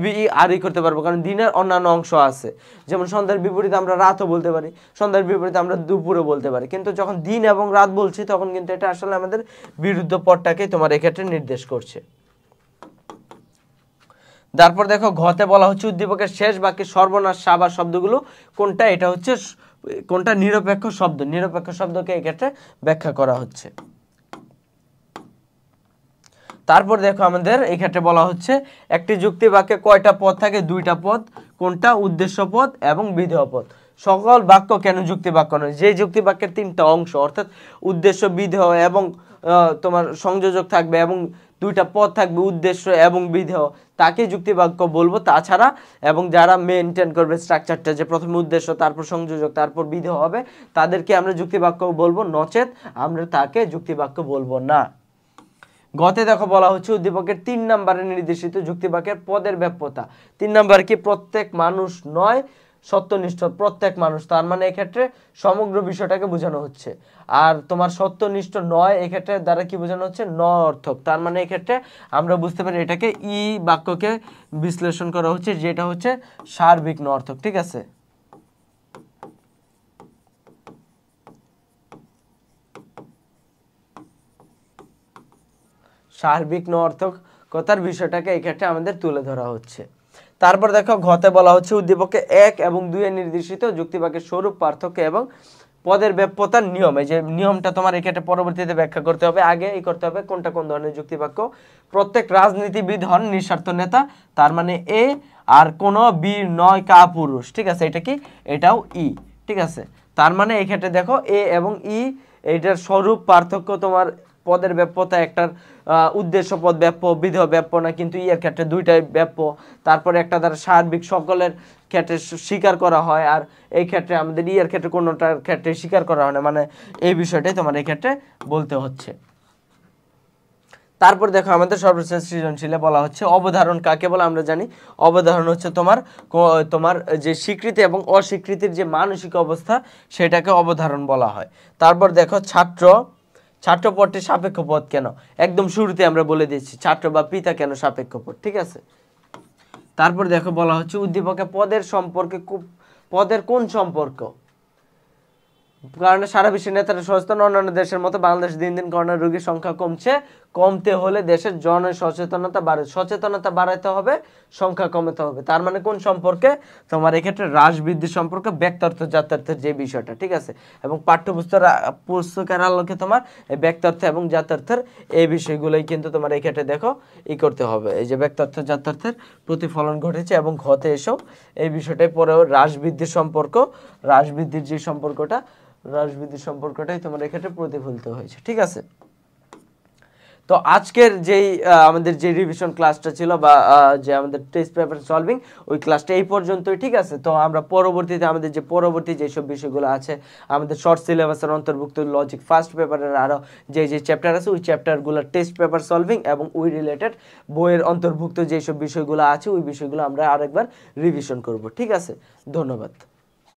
আরই করতে পারবো, কারণ দিনের অন্যান্য অংশ আছে। যেমন সন্ধ্যার বিপরীত আমরা রাতও বলতে পারি, সন্ধ্যার বিপরীত আমরা দুপুরও বলতে পারি, কিন্তু যখন দিন এবং রাত বলছি তখন কিন্তু এটা আসলে আমাদের বিরুদ্ধ পদটাকে তোমার এক্ষেত্রে নির্দেশ করছে। তারপর দেখো ঘতে বলা হচ্ছে উদ্দীপকের শেষ বাক্যে সর্বনাশ সাবাস শব্দগুলো কোনটা? এটা হচ্ছে কোনটা? নিরপেক্ষ শব্দ। নিরপেক্ষ শব্দকে এক্ষেত্রে ব্যাখ্যা করা হচ্ছে। তারপর দেখো আমাদের এই ক্ষেত্রে বলা হচ্ছে একটি যুক্তি বাক্যে কয়টা পদ থাকে? 2টা পদ। কোনটা? উদ্দেশ্য পদ এবং বিধেয় পদ। সকল বাক্য কেন যুক্তি বাক্য নয়? যে যুক্তি বাক্যের 3টা অংশ অর্থাৎ উদ্দেশ্য, বিধেয় এবং তোমার সংযোজক থাকবে এবং 2টা পদ থাকবে উদ্দেশ্য এবং বিধেয়, তাকে যুক্তি বাক্য বলবো। তাছাড়া এবং যারা মেনটেন করবে স্ট্রাকচারটা, যে প্রথমে উদ্দেশ্য তারপর সংযোজক তারপর বিধেয় হবে, তাদেরকে আমরা যুক্তি বাক্য বলবো, নচেত আমরা তাকে যুক্তি বাক্য বলবো না। গতে দেখো বলা হচ্ছে উদ্দীপকের 3 নম্বরে নির্দেশিত যুক্তিবাক্যের পদের ব্যাপ্যতা। 3 নম্বর কি? প্রত্যেক মানুষ নয়, সত্যনিষ্ঠ প্রত্যেক মানুষ। তার মানে এক্ষেত্রে সমগ্র বিষয়টাকে বোঝানো হচ্ছে। আর তোমার সত্যনিষ্ঠ নয় এক্ষেত্রে দ্বারা কি বোঝানো হচ্ছে? ন অর্থক। তার মানে এক্ষেত্রে আমরা বুঝতে পারি এটাকে বাক্যকে বিশ্লেষণ করা হচ্ছে, যেটা হচ্ছে সার্বিক ন অর্থক। ঠিক আছে, সার্বিক নর্থকতার বিষয়টাকে এই ক্ষেত্রে আমাদের তুলে ধরা হচ্ছে। তারপর দেখো ঘতে বলা হচ্ছে উদ্দীপকে 1 এবং 2 এ নির্দেশিত যুক্তিবাক্যের স্বরূপ, পার্থক্য এবং পদের ব্যাপ্যতার নিয়ম। এই যে নিয়মটা তোমার এই ক্ষেত্রে পরবর্তীতে ব্যাখ্যা করতে হবে, আগে এই করতে হবে কোনটা কোন ধরনের যুক্তিবাক্য। প্রত্যেক রাজনীতিবিদ হন নিঃস্বার্থ নেতা, তার মানে এ। আর কোন বীর নয় কাপুরুষ। ঠিক আছে, এটা কি? এটাও ঠিক আছে, তার মানে এই ক্ষেত্রে দেখো এ এবং এইটার স্বরূপ, পার্থক্য, তোমার পদের ব্যাপ্যতা, একটার উদ্দেশ্য পদ ব্যাপ্য, বিধেয় ব্যাপ্য না, কিন্তু এর ক্ষেত্রে 2টাই ব্যাপ্য। তারপরে একটা দ্বারা সার্বিক সকলের ক্ষেত্রে স্বীকার করা হয়, আর এই ক্ষেত্রে আমাদের এর ক্ষেত্রে কোনোটার ক্ষেত্রে স্বীকার করা হয় না, মানে এই বিষয়টাই তোমার এই ক্ষেত্রে বলতে হচ্ছে। তারপর দেখো আমাদের সর্বশেষ সৃজনশীলে বলা হচ্ছে অবধারণ কাকে বলে? আমরা জানি অবধারণ হচ্ছে তোমার যে স্বীকৃতি এবং অস্বীকৃতির যে মানসিক অবস্থা, সেটাকে অবধারণ বলা হয়। তারপর দেখো ছাত্র পদটি সাপেক্ষ পদ কেন? একদম শুরুতে আমরা বলে দিয়েছি ছাত্র বা পিতা কেন সাপেক্ষ পদ। ঠিক আছে, তারপর দেখো বলা হচ্ছে উদ্দীপকে পদের সম্পর্কে, পদের কোন সম্পর্ক? কারণে সারা বিশ্বের নেতারা সচেতন, অন্যান্য দেশের মতো বাংলাদেশ দিন দিন করোনা রোগীর সংখ্যা কমতে হলে দেশের জন সচেতনতা সচেতনতা বাড়াতে হবে, সংখ্যা কমাতে হবে। তার মানে কোন সম্পর্কে? তোমার এক্ষেত্রে হ্রাস বৃদ্ধি সম্পর্কে, ব্যক্তার্থ জাত্যার্থের যে বিষয়টা। ঠিক আছে, এবং পুস্তকের আলোকে তোমার ব্যক্তার্থ এবং জাত্যার্থের এই বিষয়গুলোই কিন্তু তোমার এই ক্ষেত্রে দেখো করতে হবে। এই যে ব্যক্তার্থ জাত্যার্থের প্রতিফলন ঘটেছে এবং ঘতে এসেও এই বিষয়টাই পরেও হ্রাস বৃদ্ধির সম্পর্ক, হ্রাস বৃদ্ধির যে সম্পর্কটাই তোমার এক্ষেত্রে প্রতিফলিত হয়েছে। ঠিক আছে, তো আজকের যেই আমাদের যে রিভিশন ক্লাসটা ছিল বা যে আমাদের টেস্ট পেপার সলভিং ওই ক্লাসটা এই পর্যন্তই, ঠিক আছে। তো আমরা পরবর্তীতে আমাদের যে পরবর্তী যেসব বিষয়গুলো আছে আমাদের শর্ট সিলেবাসের অন্তর্ভুক্ত লজিক ফার্স্ট পেপারের আরও যে চ্যাপ্টার আছে ওই চ্যাপ্টারগুলো টেস্ট পেপার সলভিং এবং ওই রিলেটেড বইয়ের অন্তর্ভুক্ত যেসব বিষয়গুলো আছে ওই বিষয়গুলো আমরা আরেকবার রিভিশন করব, ঠিক আছে। ধন্যবাদ।